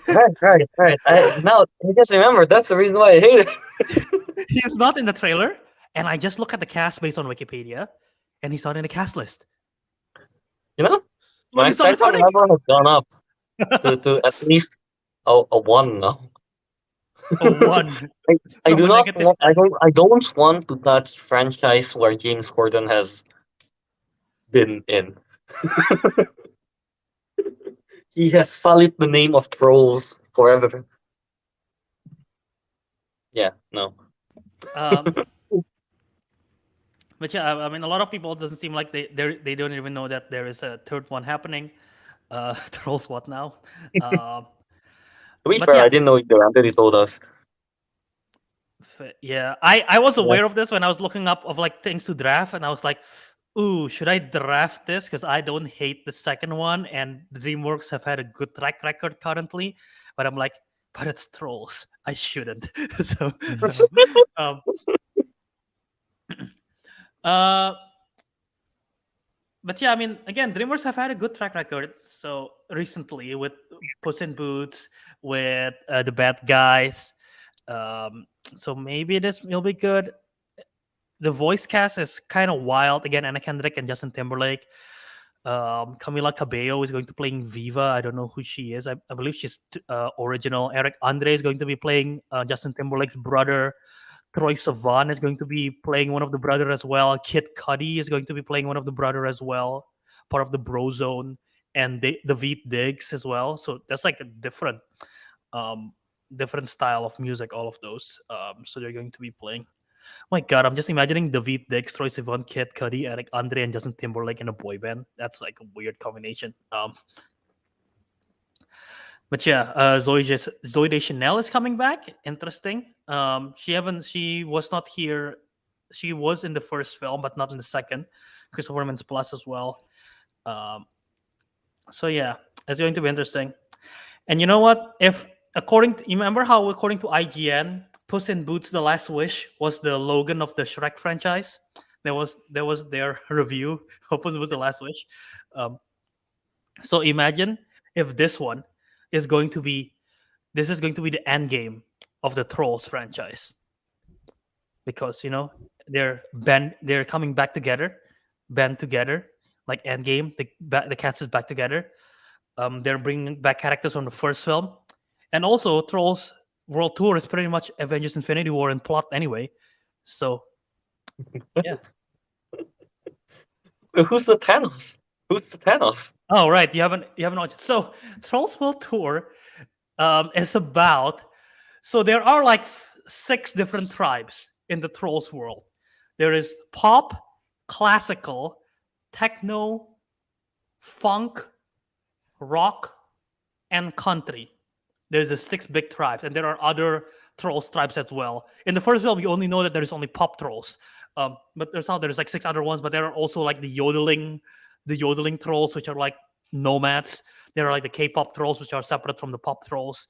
Right. I just remembered. That's the reason why I hate it. he's not in the trailer, and I just look at the cast based on Wikipedia, and he's not in the cast list. You know, So my he's not excitement returning. level has gone up to at least a one now. A one I from do a not negative want, 10. I don't want to touch franchise where James Corden has been in. He has sullied the name of Trolls forever. Yeah, no. Um, but yeah, I mean, a lot of people doesn't seem like they don't even know that there is a third one happening. Trolls what now? Um, To be but fair, yeah, I didn't know either until he told us. yeah, I was Yeah. aware of this when I was looking up of like things to draft, and I was like, ooh, should I draft this? Because I don't hate the second one, and DreamWorks have had a good track record currently. But I'm like, but it's Trolls. I shouldn't. so, so, um, uh, but yeah, I mean, again, DreamWorks have had a good track record. So recently with Puss in Boots, with the Bad Guys, so maybe this will be good. The voice cast is kind of wild. Again, Anna Kendrick and Justin Timberlake. Camila Cabello is going to playing Viva. I don't know who she is. I believe she's original. Ariq Andria is going to be playing Justin Timberlake's brother. Troy Sivan is going to be playing one of the brother as well. Kid Cudi is going to be playing one of the brother as well, part of the Bro Zone, and the Veet Diggs as well. So that's like a um, different style of music. All of those. So they're going to be playing. My God, I'm just imagining the Veet Diggs, Troy Sivan, Kid Cudi, Eric Andre, and Justin Timberlake in a boy band. That's like a weird combination. But yeah, Zoe Deschanel is coming back. Interesting. She was not here. She was in the first film, but not in the second. Christopher Mintz Plus as well. Um, so yeah, it's going to be interesting. And you know what? you remember how according to IGN, Puss in Boots: The Last Wish was the Logan of the Shrek franchise. There was their review of Puss in Boots: The Last Wish. Um, so imagine if is going to be this is going to be the end game of the Trolls franchise, because they're coming back together, band together, like Endgame. The cast is back together. They're bringing back characters from the first film, and also Trolls World Tour is pretty much Avengers: Infinity War in plot anyway. So yeah. Who's the Thanos? Who's the Thanos? Oh right, you haven't watched it. So Trolls World Tour is about. So there are like 6 different tribes in the Trolls world. There is pop, classical, techno, funk, rock, and country. There's the 6 big tribes, and there are other Trolls tribes as well. In the first film, we only know that there's only pop Trolls, but there's like 6 other ones. But there are also like the yodeling Trolls, which are like nomads. There are like the K-pop Trolls, which are separate from the pop Trolls.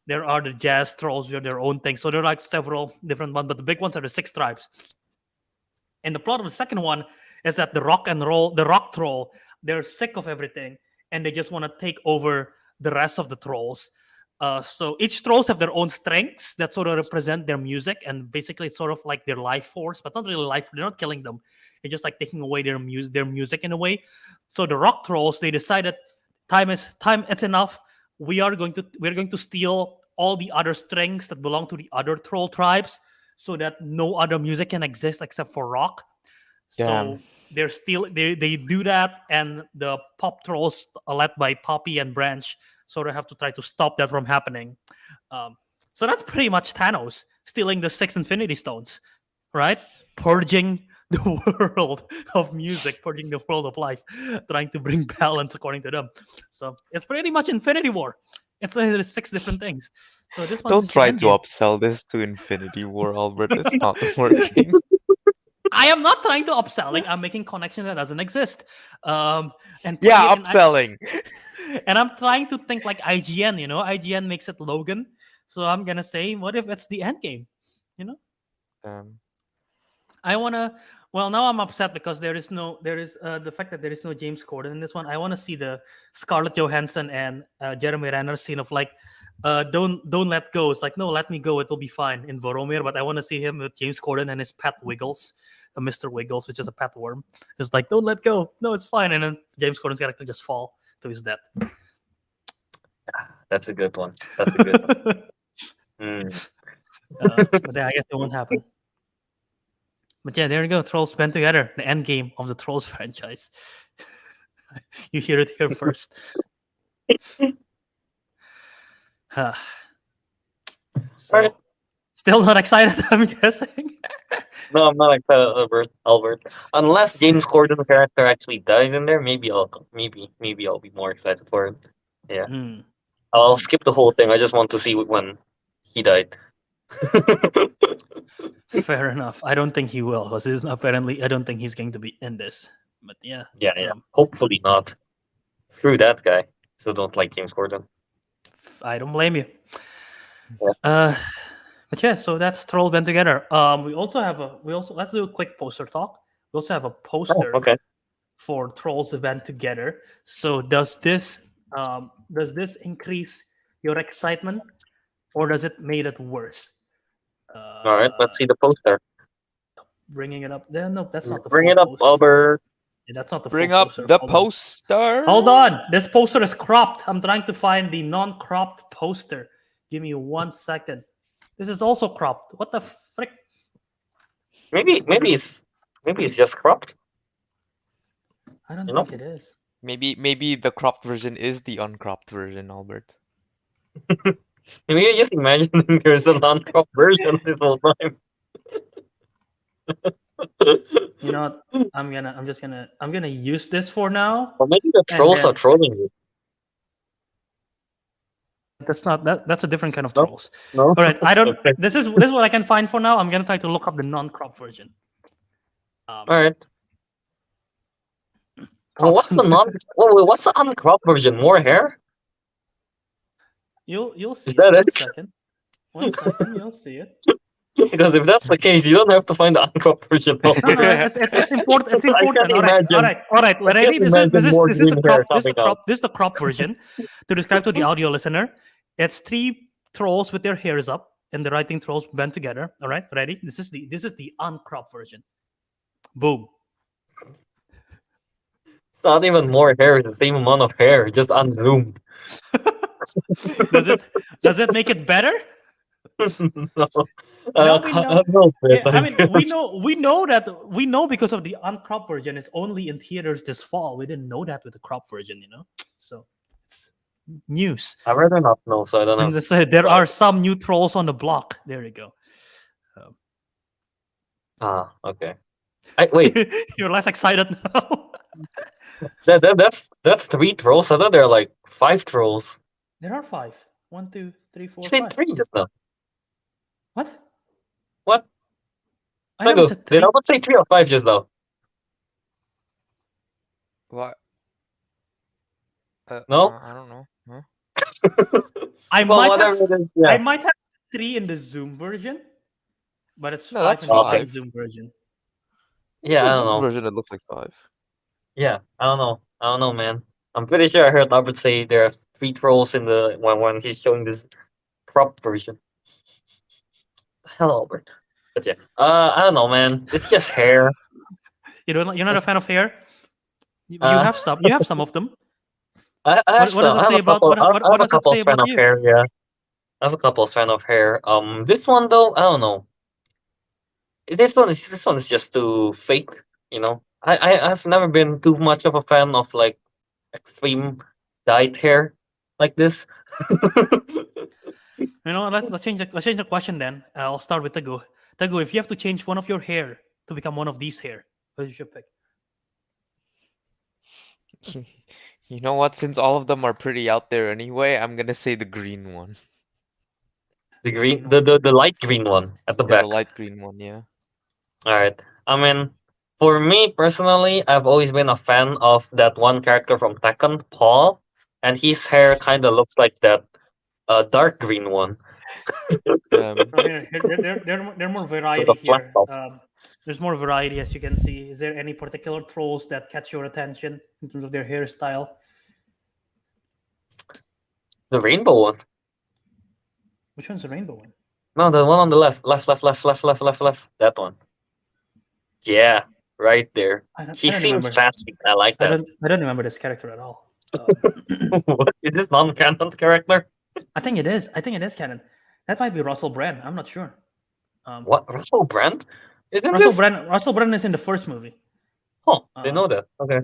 There are the jazz Trolls, which are their own thing. So there are like several different ones, but the big ones are the 6 tribes. And the plot of the second one is that the rock troll, they're sick of everything, and they just want to take over the rest of the trolls. So each trolls have their own strengths that sort of represent their music, and basically it's sort of like their life force, but not really life. They're not killing them. It's just like taking away their music in a way. So the rock trolls, they decided it's enough. We're going to steal all the other strengths that belong to the other troll tribes, so that no other music can exist except for rock. So they do that, and the pop trolls, led by Poppy and Branch, sort of have to try to stop that from happening. So that's pretty much Thanos stealing the 6 Infinity Stones, right? Purging the world of music, purging the world of life, trying to bring balance according to them. So it's pretty much Infinity War. It's like 6 different things. So this one, Don't try to upsell this to Infinity War, Albert. It's not working. I am not trying to upselling. I'm making connection that doesn't exist. And yeah, upselling. And I'm trying to think like IGN. IGN makes it Logan. So I'm gonna say, what if it's the end game? I wanna. Well, now I'm upset because there is the fact that there is no James Corden in this one. I want to see the Scarlett Johansson and Jeremy Renner scene of like, don't let go. It's like, no, let me go. It'll be fine in Voromir. But I want to see him with James Corden and his pet Wiggles, Mr. Wiggles, which is a pet worm. It's like, don't let go. No, it's fine. And then James Corden's character just fall to his death. That's a good one. That's a good one. But yeah, I guess it won't happen. But yeah, there you go. Trolls band together. The end game of the Trolls franchise. You hear it here first. So, still not excited, I'm guessing. No, I'm not excited, Albert. Unless James Corden's character actually dies in there, maybe I'll be more excited for it. Yeah. I'll skip the whole thing. I just want to see when he died. Fair enough. I don't think he will, because I don't think he's going to be in this. But yeah. Yeah. Hopefully not. Screw that guy. So don't like James Corden. I don't blame you. Yeah. But yeah, so that's Troll band together. Let's do a quick poster talk. We also have a poster for Trolls event together. So does this increase your excitement, or does it make it worse? All right, let's see the poster. Bringing it up. No, that's not the. Bring it up, Albert. Yeah, that's not the. Bring up poster. the poster. Hold on, this poster is cropped. I'm trying to find the non-cropped poster. Give me 1 second. This is also cropped. What the frick? Maybe it's just cropped. I don't think it is. Maybe the cropped version is the uncropped version, Albert. Maybe you're just imagining there's a non-cropped version this whole time. You know what? I'm gonna use this for now. Or maybe the trolls are trolling you. That's not that. That's a different kind of trolls. No. All right, I don't. This is what I can find for now. I'm gonna try to look up the non-crop version. All right. Well, what's the uncropped version? More hair? You'll see Is it. that One it? second. 1 second. You'll see it. Because if that's the case, you don't have to find the uncropped version. No, it's important. It's I important. can't All right. imagine. I can't Ready? imagine more This is green the hair crop. This is the coming out. crop. This is the crop version. To describe to the audio listener, it's 3 trolls with their hairs up and the writing trolls bent together. All right. Ready? This is the uncropped version. Boom. It's not even more hair; it's the same amount of hair, just unzoomed. Does it make it better? No, Now we know. a little bit, Yeah, I mean, we guess. know because of the uncropped version. It's only in theaters this fall. We didn't know that with the crop version, So it's news. I'd rather not know, so I don't And know. they say there are some new trolls on the block. There you go. Okay. Wait, You're less excited now. that's 3 trolls. I thought there are like 5 trolls. There are 5. 1, 2, 3, 4, You said 5. 3 just now. What? What? I never Teguh, said did 3. I would say 3 or 5 just now? What? No? I don't know. Huh? I Well, might whatever have. it is, yeah. I might have 3 in the Zoom version, but it's No, 5 that's in the five. Zoom version. Yeah, I The don't know. version it looks like 5. Yeah, I don't know. I don't know, man. I'm pretty sure I heard Albert say there are 3 trolls in the when he's showing this crop version. Hell, Albert. But yeah, I don't know, man. It's just hair. You're not a fan of hair. You Uh, have some. You have some of them. I have What does some. I it have say a about couple. I what have a does it couple say of fan about of you? hair. Yeah, I have a couple of fan of hair. This one though, I don't know. This one is just too fake. I've never been too much of a fan of like extreme dyed hair like this. Let's change the question then. I'll start with Teguh. Teguh, if you have to change one of your hair to become one of these hair, what you should pick? You know what? Since all of them are pretty out there anyway, I'm gonna say the green one. The green, the light green one at the Yeah, the back. light green one, yeah. All right. I mean, for me personally, I've always been a fan of that one character from Tekken, Paul, and his hair kind of looks like that dark green one. There are more variety With a flat here. top. There's more variety, as you can see. Is there any particular trolls that catch your attention in terms of their hairstyle? The rainbow one. Which one's the rainbow one? No, the one on the left. Left. That one. Yeah, right there. He don't seems remember. sassy. I like I that. don't remember this character at all. What? Is this non-canon character? I think it is. canon. That might be Russell Brand. I'm not sure. What? Russell Brand? Isn't Russell this? Brand. Russell Brand is in the first movie. Huh, they know that. Okay.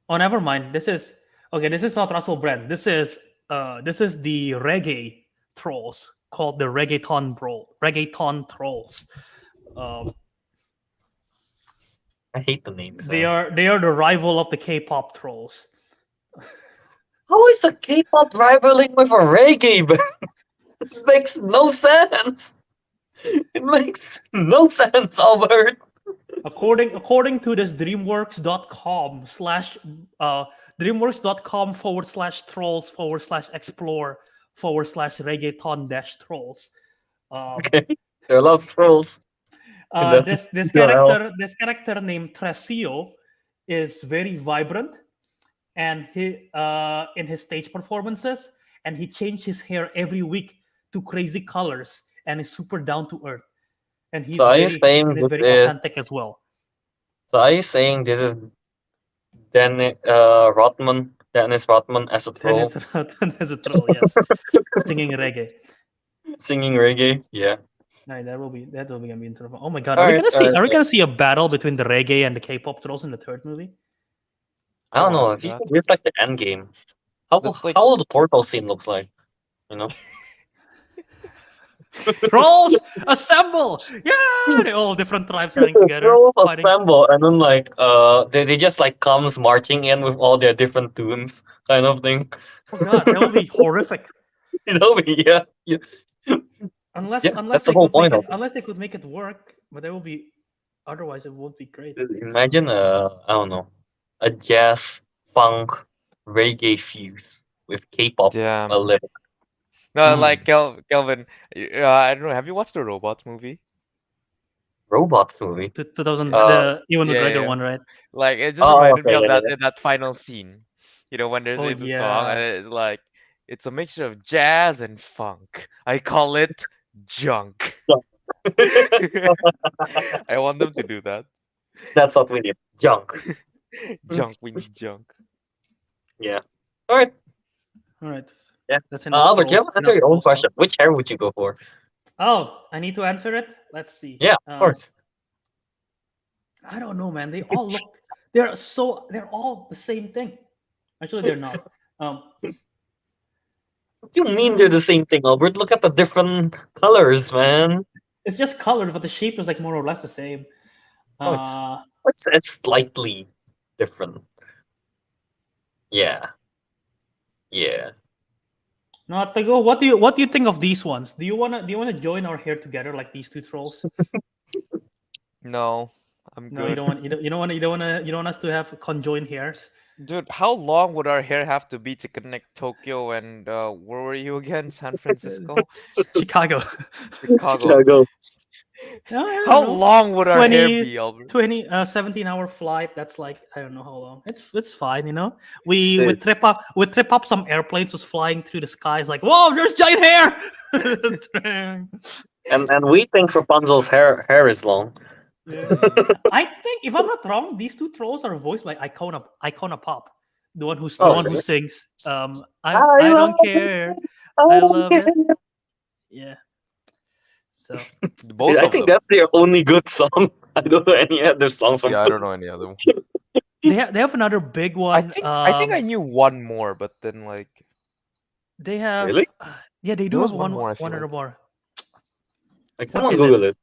Oh, never mind. This is not Russell Brand. This is the reggae trolls called the reggaeton trolls. I hate the names. They are the rival of the K-pop trolls. How is a K-pop rivaling with a reggae band? It makes no sense. It makes no sense, Albert. According to this DreamWorks.com DreamWorks.com/trolls/explore/reggaeton-trolls. Okay, there are a lot of trolls. This character named Tresio is very vibrant, and he in his stage performances, and he changed his hair every week to crazy colors, and is super down to earth, and he's So are you saying very this is? authentic as well. So are you saying this is Dennis Rodman as a troll? Dennis Rodman as a troll, yes, singing reggae. Singing reggae? Yeah. No, that will be gonna be interesting. Oh my god, All are we right, gonna see? all right, Are we gonna see a battle between the reggae and the K-pop trolls in the third movie? I don't know. want If you that. think this like the end game, how That's like- will the portal scene looks like? You know? Trolls assemble! Yeah, they all different tribes running together, Trolls fighting. assemble, and then like they just like comes marching in with all their different tunes, kind of thing. Oh god, that would be horrific. Yeah. Unless Yeah, unless that's the they whole could make point it of it. unless they could make it work, but that would be otherwise it won't be great. Imagine I don't know, a jazz funk reggae fuse. with K-pop a Damn. little. No, Mm. like Kelvin, I don't know. Have you watched the Robots movie? Robots movie. 2000, Uh, the Ewan Yeah, McGregor yeah. one, right? Like it just oh, reminded me okay, of yeah, that yeah, in that final scene. When there's Oh in the song and yeah. it's like it's a mixture of jazz and funk. I call it junk. yeah. I want them to do that. That's what we need. Junk. Junk, we need junk. Yeah. All right. All right. Yeah. That's enough Albert, you have trolls. to answer Enough your own troll stuff. question. Which hair would you go for? Oh, I need to answer it. Let's see. Yeah, of course. I don't know, man. They all look. They're all the same thing. Actually, they're not. Um, What do you mean they're the same thing, Albert? Look at the different colors, man. it's just colored, but the shape is like more or less the same. Oh, it's slightly different. Yeah. Yeah. No, Teguh, what do you think of these ones? Do you wanna join our hair together like these two trolls? No, I'm No, you good. don't want you don't want us to have conjoined hairs. Dude, how long would our hair have to be to connect Tokyo and where were you again? San Francisco? Chicago. Chicago. Chicago. No, I How don't know. long would our hair 20, be, Albert? 20 17-hour flight. That's like I don't know how long. It's fine, you know. We Dude. trip up some airplanes was flying through the skies like whoa, there's giant hair. And we think Rapunzel's hair is long. Yeah. I think if I'm not wrong, these two trolls are voiced by Icona Pop, the one who's the Oh, one who really? sings I I don't love care. it. I I don't love it. care. Yeah. So Both I of think them. that's their only good song. I don't know any other songs from Yeah, I them. don't know any other one. they have another big I one. think I think I knew one more, but then like They have Really? yeah, they do there was have one one more I feel one other like. more. Like, What someone is it? Google it.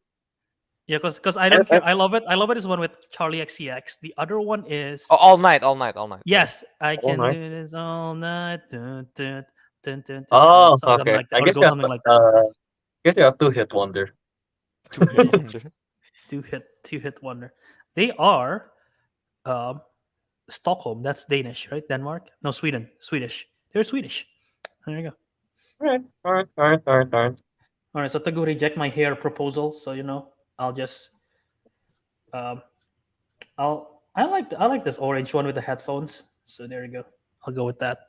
Yeah, because I don't care. I love it. I love it is one with Charlie XCX. The other one is Oh, all night, all night, all night. yes, I All can night. do this all night. Dun, dun, dun, dun, dun, dun, Oh, something okay. like that, I or guess go you have something like that. guess you have two-hit wonder. Two Yeah, hit wonder. two hit wonder. They are um Stockholm. That's Danish, right? Denmark? No, Sweden. Swedish. They're Swedish. There you go. All right. All right, so Tagu reject my hair proposal. So I'll just um, I like this orange one with the headphones. So there you go. I'll go with that.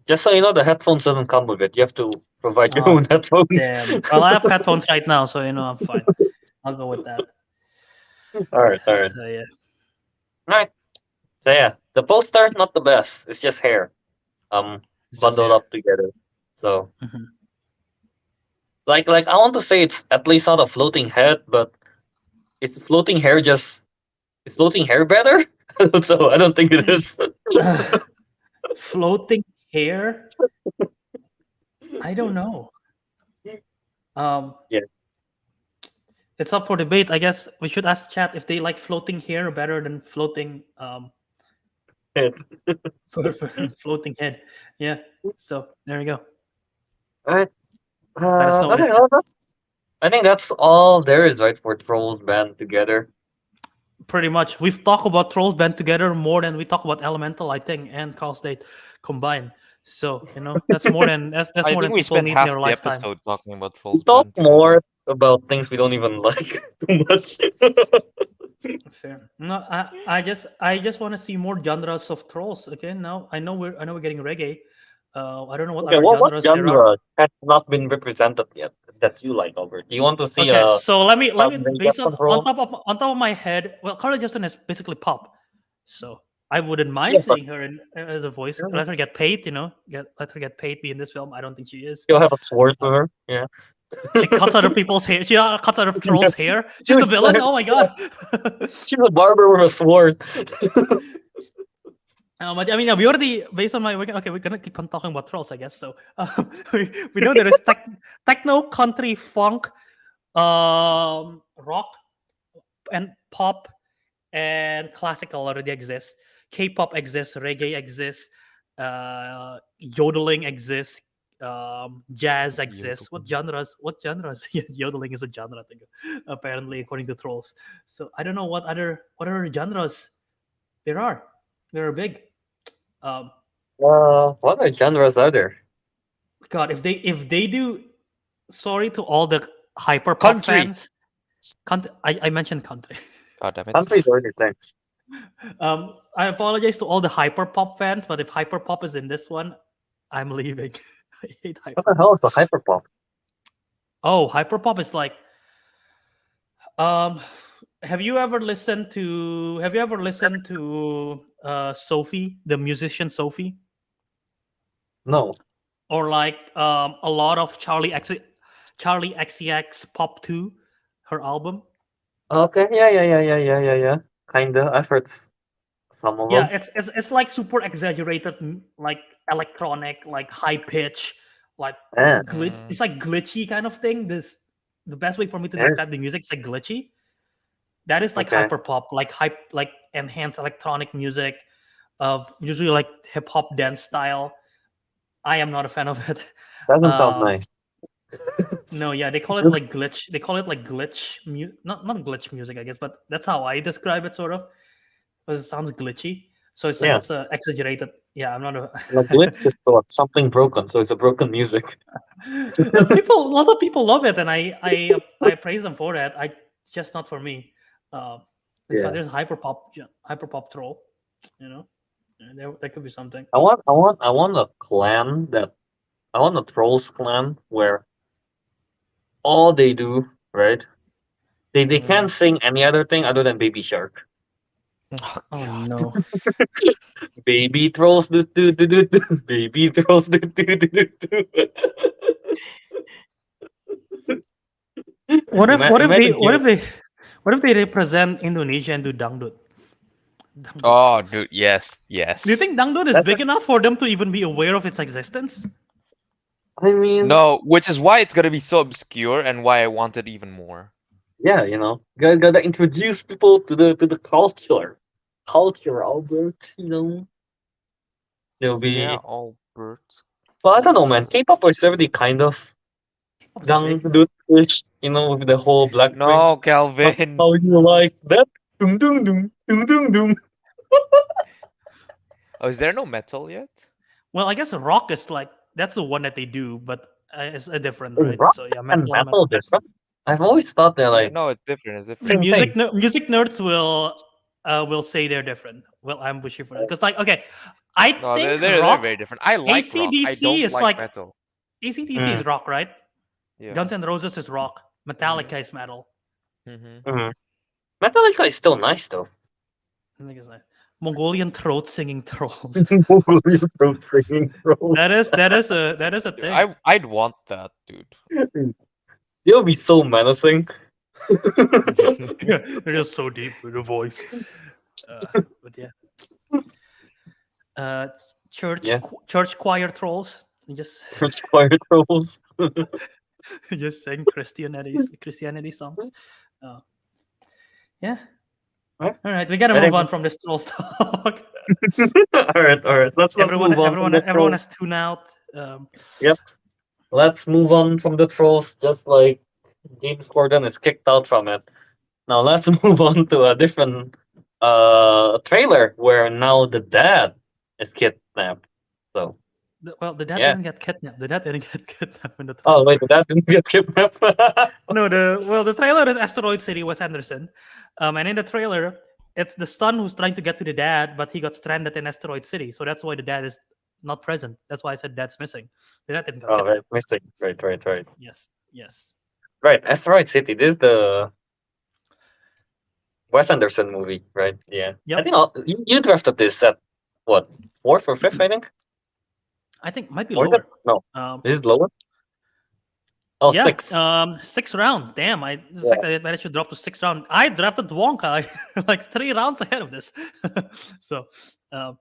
Just so you know, the headphones doesn't come with it. You have to provide your Oh own headphones. damn! Well, I have headphones right now, so I'm fine. I'll go with that. All right. So yeah, All right. So yeah, the poster not the best. It's just hair, it's just bundled hair. up together. So Mhm. like I want to say it's at least not a floating head, but is floating hair is floating hair better? So I don't think it is. Floating hair. I don't know. Um, Yeah. it's up for debate. I guess we should ask chat if they like floating hair better than floating It. for floating head. Yeah. So there you go. All right. Let us know in the Okay, chat. well, I think that's all there is, right, for Trolls band together. Pretty much, we've talked about Trolls band together more than we talk about Elemental, I think, and Carl State combined. So that's more than that's I more think than we people spent need in half their the lifetime. episode talking about We Trolls talk Band together. more about things we don't even like too much. Fair. No, I just want to see more genres of trolls. Okay, now I know we're getting reggae. I don't know what Okay, other what genres there are. genre has not been represented yet that you like, Albert? Do you want to see Okay, so let me Southern based on Control? top of my head. Well, Carly Jepsen is basically pop, so I wouldn't mind Yeah, but seeing her as a voice. Let her get paid. Let her get paid. Be in this film. I don't think she is. you'll have a sword Uh, with her. Yeah. She cuts other people's hair. She cuts other trolls' hair. She's the Dude, villain. Oh my god. she's a barber with a sword. But I mean, yeah, we already based on my okay, we're gonna keep on talking about trolls, I guess. So we know there is techno, country, funk, rock, and pop, and classical already exists. K-pop exists, reggae exists, yodeling exists, jazz exists. What genres? What genres? Yeah, yodeling is a genre thing, apparently, according to trolls. So I don't know what other genres there are. They're big. Um, What other genres are there? God, if they do, sorry to all the hyper pop Country. fans. I mentioned country. God damn it. Countries are anything. I apologize to all the hyper pop fans, but if hyper pop is in this one, I'm leaving. I hate What hyper the hell pop. is the hyperpop? Oh, hyper pop is like um have you ever listened to Sophie, the musician Sophie? No. Or like a lot of Charlie XCX Pop 2, her album. Okay, yeah. Kinda. I've heard some of Yeah, them. it's like super exaggerated, like electronic, like high pitch, like Yeah, glitch. Mm. It's like glitchy kind of thing. This the best way for me to yeah. describe the music is like glitchy. That is like Okay. hyper pop, like enhanced electronic music of usually like hip hop dance style. I am not a fan of it. Doesn't sound Um, nice. no, yeah, they call it like glitch. They call it like not glitch music, I guess, but that's how I describe it, sort of. Because it sounds glitchy. So Yeah. it's exaggerated. Yeah, I'm not a. Like glitch just thought something broken, so it's a broken music. A lot of people love it, and I praise them for that. It's just not for me. Uh, Yeah. there's hyper pop troll, you know. There could be something. I want a clan that I want a trolls clan where all they do, right? They can't Mm. sing any other thing other than Baby Shark. Oh Oh god. no! Baby trolls do. Baby trolls do. Imagine hearing what if they represent Indonesia and do dangdut? Dangdut Oh trolls. dude, yes, Do you yes. think dangdut is that's big enough for them to even be aware of its existence? I mean, No, which is why it's gonna be so obscure and why I want it even more. yeah, gotta introduce people to the culture, Albert. There'll Yeah, be. Albert. Well, I don't know, man. Culture. K-pop is already kind of K-pop is big. dangdut-ish, with the whole Blackpink. No, Calvin. How you like that? Dum dum dum dum dum dum. Oh, is there no metal yet? Well, I guess rock is like that's the one that they do, but it's a different, Is right? rock So yeah, and metal and metal metal. different? I've always thought they're Yeah, like no, it's different. It's different. same thing. Music nerds will say they're different. Well, I'm wishing for that because like okay, I No, think they're very different. I like rock. I ACDC don't is like like metal. ACDC Mm, is rock, right? Yeah. Guns N' Roses is rock. Mhm. Metallica is metal. Mhm. mm. Metallica is still nice though. I think it's like Mongolian throat singing trolls. Mongolian throat singing trolls. That is a Dude, thing. I'd want that, dude. They'll be so menacing. They're just so deep with the voice. But yeah, uh, Yeah, church choir trolls. You just French choir trolls. just sing Christianity songs. Uh, yeah. Right? All right, we gotta move on Anyway. from this trolls talk. All right. Let's move on from the Everyone trolls. has tuned out. Yep. Let's move on from the trolls, just like James Corden is kicked out from it. Now let's move on to a different trailer where now the dad is kidnapped. So Well, the dad yeah. didn't get kidnapped. The dad didn't get kidnapped in the Oh trailer. wait, the dad didn't get kidnapped. No, the trailer is Asteroid City, Wes Anderson, and in the trailer, it's the son who's trying to get to the dad, but he got stranded in Asteroid City, so that's why the dad is not present. That's why I said dad's missing. The dad didn't get Oh right, kidnapped. mistake. Right. Yes, yes. Right, Asteroid City. This is the Wes Anderson movie, right? Yeah. I Yep. think you drafted this at what, fourth or fifth? I think. I think might be Or is it? lower. No, Um, this is lower. Oh, yeah. sixth. Sixth round. Damn. The Yeah. fact that I managed to drop to sixth round. I drafted Wonka like 3 rounds ahead of this. So, um,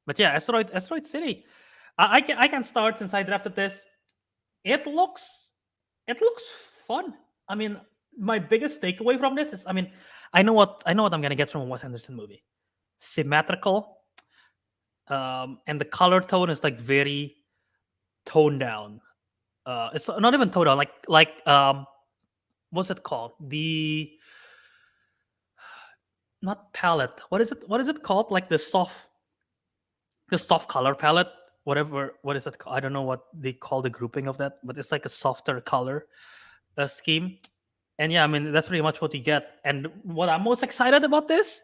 but yeah, Asteroid City. I can start since I drafted this. It looks it looks fun. I mean, my biggest takeaway from this is, I mean, I know what I'm gonna get from a Wes Anderson movie. Symmetrical, and the color tone is like very toned down. It's not even toned down. What's it called? The not palette. What is it? What is it called? Like the soft. the soft color palette, whatever, what is it called? I don't know what they call the grouping of that, but it's like a softer color scheme. And yeah, I mean that's pretty much what you get. And what I'm most excited about this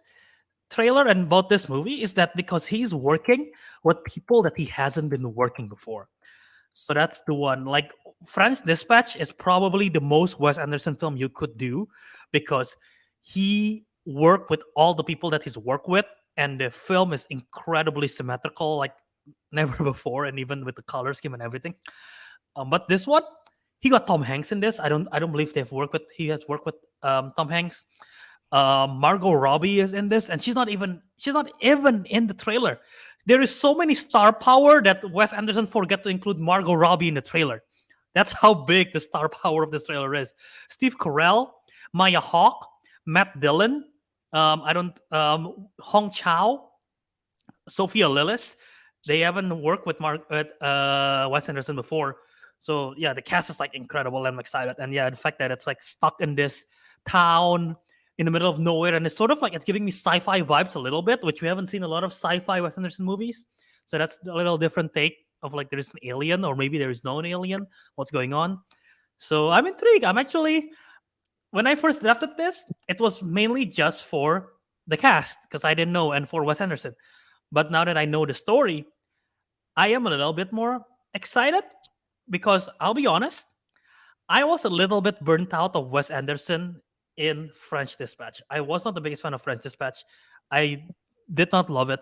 trailer and about this movie is that because he's working with people that he hasn't been working before. So that's the one. Like French Dispatch is probably the most Wes Anderson film you could do because he worked with all the people that he's worked with, and the film is incredibly symmetrical, like never before, and even with the color scheme and everything. But this one, he got Tom Hanks in this. I don't believe they've worked with. He has worked with Tom Hanks. Margot Robbie is in this, and she's not even in the trailer. There is so many star power that Wes Anderson forgot to include Margot Robbie in the trailer. That's how big the star power of this trailer is. Steve Carell, Maya Hawke, Matt Dillon, I don't Hong Chow, Sophia Lillis. They haven't worked with Wes Anderson before. So yeah, the cast is like incredible. I'm excited, and yeah, the fact that it's like stuck in this town in the middle of nowhere, and it's sort of like it's giving me sci-fi vibes a little bit, which we haven't seen a lot of sci-fi Wes Anderson movies. So that's a little different take of like there is an alien, or maybe there is no alien. What's going on? So I'm intrigued. I'm actually when I first drafted this, it was mainly just for the cast because I didn't know and for Wes Anderson. But now that I know the story, I am a little bit more excited because I'll be honest, I was a little bit burnt out of Wes Anderson in French Dispatch. I was not the biggest fan of French Dispatch. I did not love it.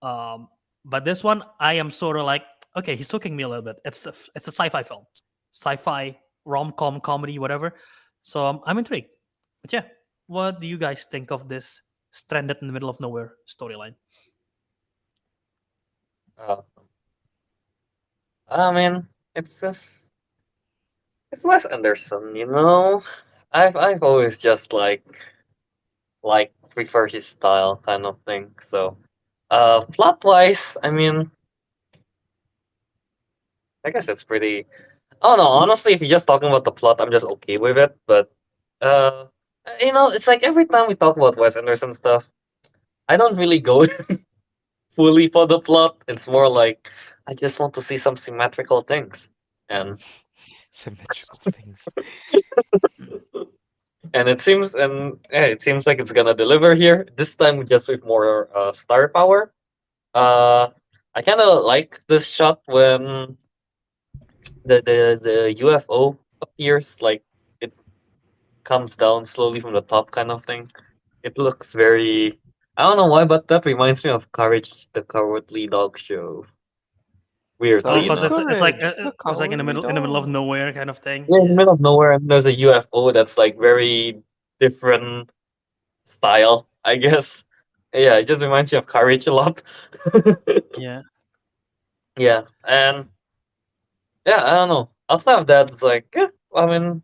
Um, but this one, I am sort of like, okay, he's hooking me a little bit. It's a sci-fi film, sci-fi rom-com comedy, whatever. So I'm intrigued. But yeah, what do you guys think of this stranded in the middle of nowhere storyline? Uh, I mean, it's just it's Wes Anderson, you know. I've always just like prefer his style kind of thing. So, plot wise, I mean, I guess it's pretty. I don't know. Honestly, if you're just talking about the plot, I'm just okay with it. But uh, it's like every time we talk about Wes Anderson stuff, I don't really go fully for the plot. It's more like I just want to see some symmetrical things, and Symmetrical things. it seems like it's gonna deliver here. This time just with more star power. Uh, I kind of like this shot when the UFO appears, like it comes down slowly from the top, kind of thing. It looks very. I don't know why, but that reminds me of Courage the Cowardly Dog show. Oh, Weirdly because Such enough. courage, the it's like cowardly in the middle of dog. nowhere kind of thing. Yeah, in the Yeah, middle of nowhere, and there's a UFO that's like very different style, I guess. Yeah, it just reminds you of Courage a lot. yeah. Yeah, and yeah, I don't know. Outside of that, it's like, yeah, I mean,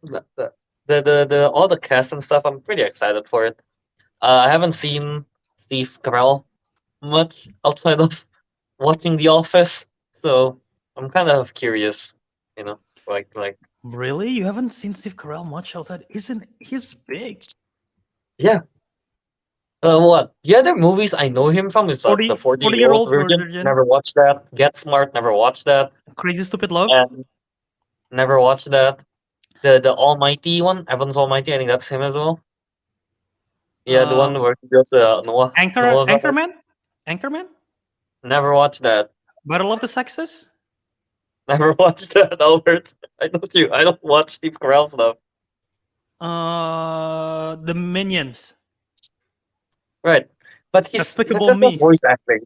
the all the cast and stuff, I'm pretty excited for it. I haven't seen Steve Carell much outside of watching The Office, so I'm kind of curious, you know, like Really, you haven't seen Steve Carell much outside? Isn't he's big? yeah. What the other movies I know him from is like the 40 40 Year year Old old Virgin. virgin, Never watched that. Get Smart. Never watched that. crazy stupid love. And never watched that. The Almighty one, Evans Almighty. I think that's him as well. Yeah, the one Um, where he goes to Noah's Ark. Anchorman, Anchorman, Never watched that. Battle of the Sexes. Never watched that, Albert. I told you I don't watch Steve Carell stuff. The Minions, Right, but Despicable that's just Me. voice acting.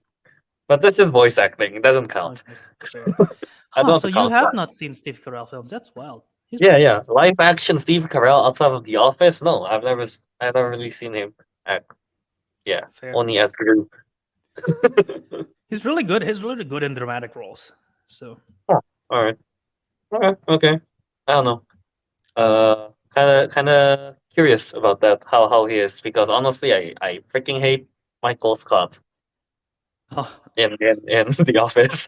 But that's just voice acting. It doesn't count. Okay, fair. I Huh? don't So you count have that. not seen Steve Carell films? That's wild. He's Yeah, pretty yeah. good. Live action Steve Carell outside of The Office. No, I've never really seen him act. Yeah, Fair. only as Gru. He's really good. He's really good in dramatic roles. So Huh, all right. Okay. Okay. I don't know. Kind of curious about that. How he is because honestly, I freaking hate Michael Scott oh, in The Office.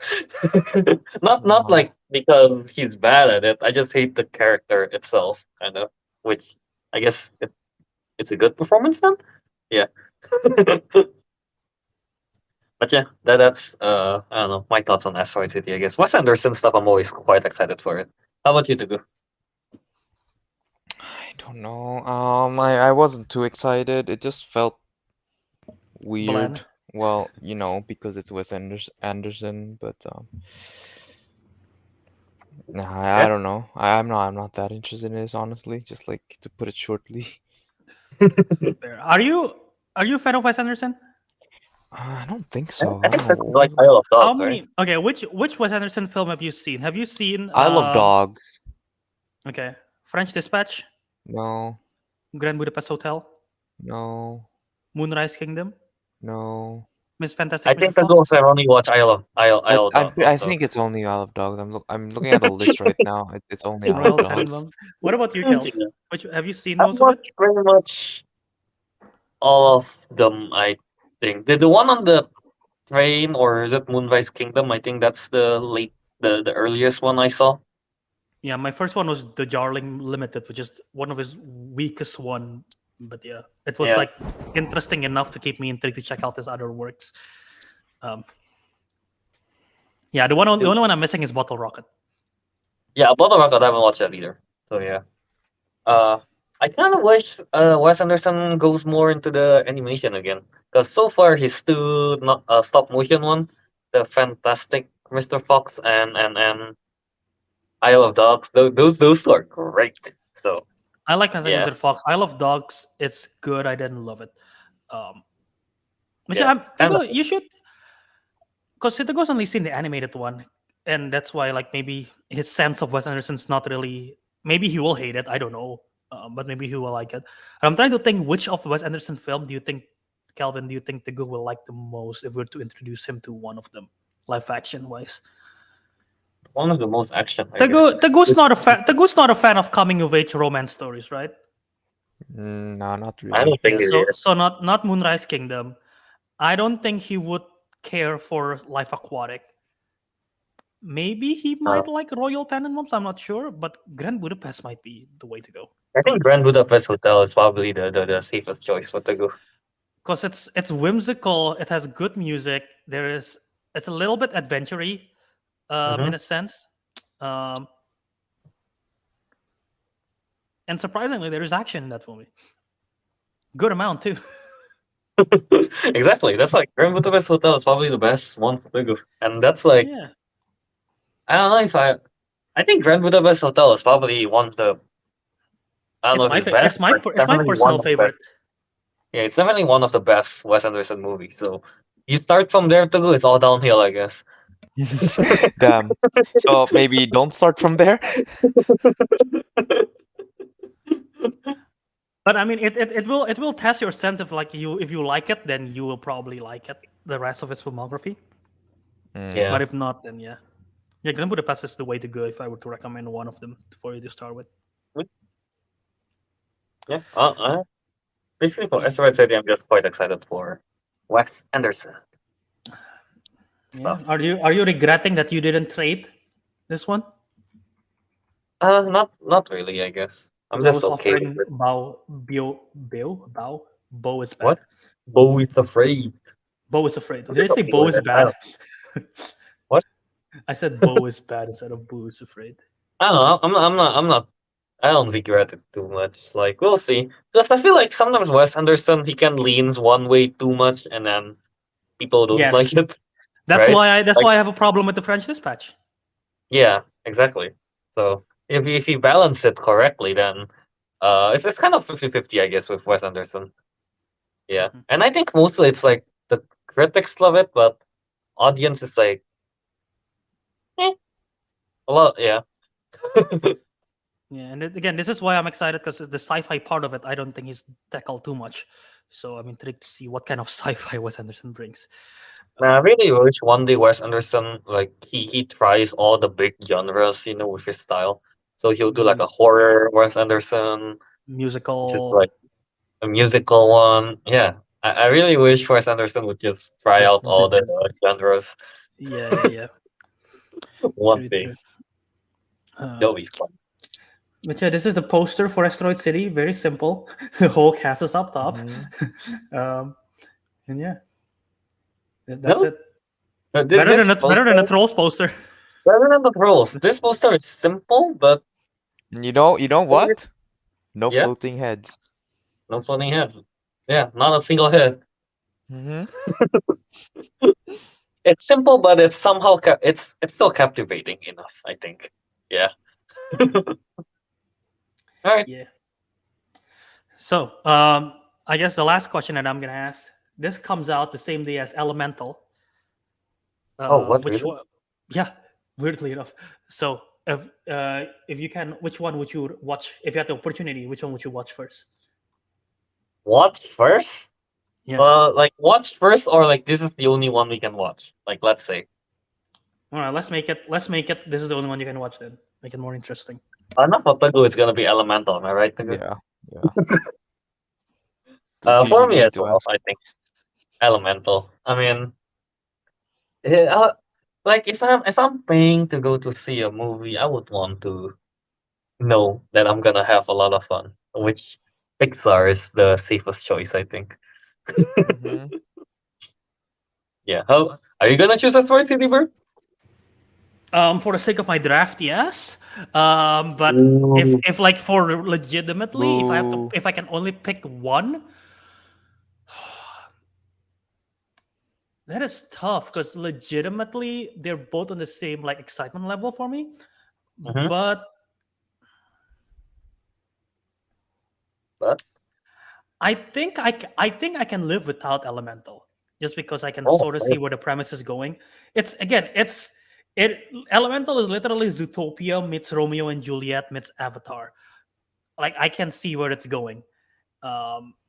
Not wow. like because he's bad at it. I just hate the character itself, kind of. Which I guess it's a good performance then. Yeah. But yeah, that's I don't know, my thoughts on Asteroid City. I guess Wes Anderson stuff. I'm always quite excited for it. How about you, Teguh? I don't know. I wasn't too excited. It just felt Bland. weird. Well, because it's Anderson, but nah, I Yeah. don't know. I'm not that interested in this, honestly. Just like to put it shortly. Fair. Are you a fan of Wes Anderson? I don't think I so. I I don't think know. that's What like was it? Isle of How Dogs, right? many? Okay, which Wes Anderson film have you seen? Have you seen I love dogs. okay, French Dispatch, No, Grand Budapest Hotel, no, Moonrise Kingdom, no. Miss Fantastic I Mr. think the ghost Fox? I only watch I Isle I of think Dogs. it's only Isle of Dogs. I'm looking at a list right now. It's only Isle of Royal Dogs. Tenenbaum. What about you, Kelv? Yeah. Which have you seen I've most of it? watched pretty much all of them. I think the one on the train, or is it Moonrise Kingdom? I think that's the earliest one I saw. Yeah, my first one was The Jarling Limited, which is one of his weakest one. But yeah, it was Yeah. like interesting enough to keep me intrigued to check out his other works. Um, yeah, the only one I'm missing is Bottle Rocket. Yeah, Bottle Rocket, I haven't watched that either. So yeah. Uh, I kind of wish Wes Anderson goes more into the animation again, because so far he's still not stop motion one, the Fantastic Mr. Fox and Isle of Dogs. Those two are great. So I like Fantastic yeah, Mr. Fox. I love dogs. It's good. I didn't love it. Um, but yeah, yeah, kind of. Tego, you should, because Tego's only seen the animated one, and that's why like maybe his sense of Wes Anderson's not really. Maybe he will hate it. I don't know, but maybe he will like it. I'm trying to think which of the Wes Anderson film do you think, Calvin? Do you think Tego will like the most if we were to introduce him to one of them, live action wise? One of the most action, I guess. Tegu's not a fan of coming of age romance stories, right? No, not I don't really. think Yeah, it is. so not Moonrise Kingdom. I don't think he would care for Life Aquatic. Maybe he Uh, might like Royal Tenenbaums. I'm not sure, but Grand Budapest might be the way to go. I think Grand Budapest Hotel is probably the safest choice for Tegu. Because it's whimsical. It has good music. It's a little bit adventure-y, Mm-hmm. in a sense. Um, and surprisingly, there is action in that movie. Good amount too. Exactly. That's like Grand Budapest Hotel is probably the best one for Tegu, and that's like Yeah, I don't know if I think Grand Budapest Hotel is probably one of the I don't know if it's best, but it's my definitely one personal of the best. favorite. Yeah, it's definitely one of the best Wes Anderson movies. So you start from there to go, it's all downhill, I guess. Damn. So maybe don't start from there. But I mean, it will test your sense of like you if you like it, then you will probably like it the rest of his filmography. Yeah. But if not, then yeah, Grand Budapest is the way to go if I were to recommend one of them for you to start with. Yeah. Basically for Yeah, Asteroid City, I'm just quite excited for Wes Anderson yeah. stuff. Are you regretting that you didn't trade this one? Not really, I guess. I'm Because I just was okay with offering it. Bo is bad. What? Bo is afraid. Bo is afraid. I'm Did I just say okay Bo with is it. I bad? don't, what? I said Bo is bad instead of Bo is afraid. I don't know. I'm not. I don't regret it too much. Like we'll see. Because I feel like sometimes Wes Anderson he can leans one way too much, and then people don't like Yes, it, right? that's Like why I have a problem with the French Dispatch. yeah, exactly. So if you balance it correctly, then it's kind of 50-50, I guess, with Wes Anderson. Yeah, Mhm. and I think mostly it's like the critics love it, but audience is like eh, a lot. Yeah, Yeah, and again, this is why I'm excited because the sci-fi part of it, I don't think he's tackled too much. So I'm intrigued to see what kind of sci-fi Wes Anderson brings. man, I really wish one day Wes Anderson like he tries all the big genres, with his style. So he'll do like a horror Wes Anderson, just Musical, like a musical one. Yeah, I really wish Wes Anderson would just try just out all the different. genres Yeah. one True, day. true. That'll be fun. But yeah, this is the poster for Asteroid City. Very simple. The whole cast is up top. Mhm. um, and yeah, That's No, it. this Better than a poster, Trolls poster. better than the Trolls. This poster is simple, but You know what? No yeah, floating heads. no floating heads. Yeah, not a single head. Mm-hmm. It's simple, but it's somehow it's still captivating enough. I think. Yeah. All right. Yeah. So, I guess the last question that I'm gonna ask. This comes out the same day as Elemental. Oh, what Which really? one? Yeah, weirdly enough. So, if you can, which one would you watch if you had the opportunity? Which one would you watch first? Watch first? Yeah. Like watch first, or like this is the only one we can watch. Like let's say. All right. Let's make it. Let's make it. This is the only one you can watch. Then make it more interesting. Enough of Teguh, it's gonna be Elemental, am I right, Teguh? Yeah. Yeah. Too For me easy as to well, answer. I think Elemental. I mean, eh, uh, like if I'm paying to go to see a movie, I would want to know that I'm gonna have a lot of fun. Which Pixar is the safest choice, I think. Mm-hmm. Yeah. How are you gonna choose Asteroid City, Bird? For the sake of my draft, yes. But Ooh. if like for legitimately, Boo. if I can only pick one, that is tough because legitimately they're both on the same like excitement level for me. Mm-hmm. But But I think I can live without Elemental just because I can oh, sort of see where the premise is going. It's again, it Elemental is literally Zootopia meets Romeo and Juliet meets Avatar. Like I can see where it's going,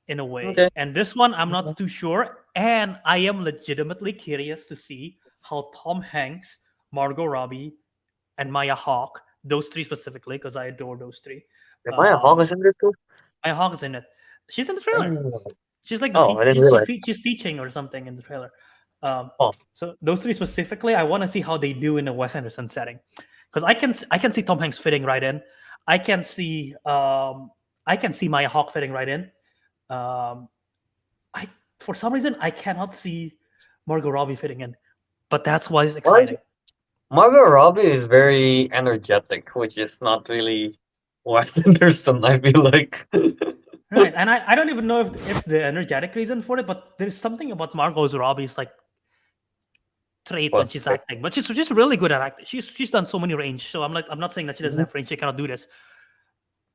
in a way. okay. And this one, I'm Mhm. not too sure, and I am legitimately curious to see how Tom Hanks, Margot Robbie, and Maya Hawke, those three specifically, because I adore those three. Am I a hog Um, in this too? Maya Hawke is in it. She's in the trailer. Oh, She's like the oh, I didn't she's realize. she's teaching or something in the trailer. Um, Oh, so those three specifically, I want to see how they do in a Wes Anderson setting, because I can see Tom Hanks fitting right in. I can see I can see Maya Hawke fitting right in. Um, I for some reason I cannot see Margot Robbie fitting in, but that's why it's Mar- exciting. Margot Robbie is very energetic, which is not really Wes Anderson. I feel like. Right, and I don't even know if it's the energetic reason for it, but there's something about Margot Robbie's like trait when Well, she's acting, but she's just really good at acting. She's done so many range, so I'm not saying that she doesn't mhm. have range, she cannot do this,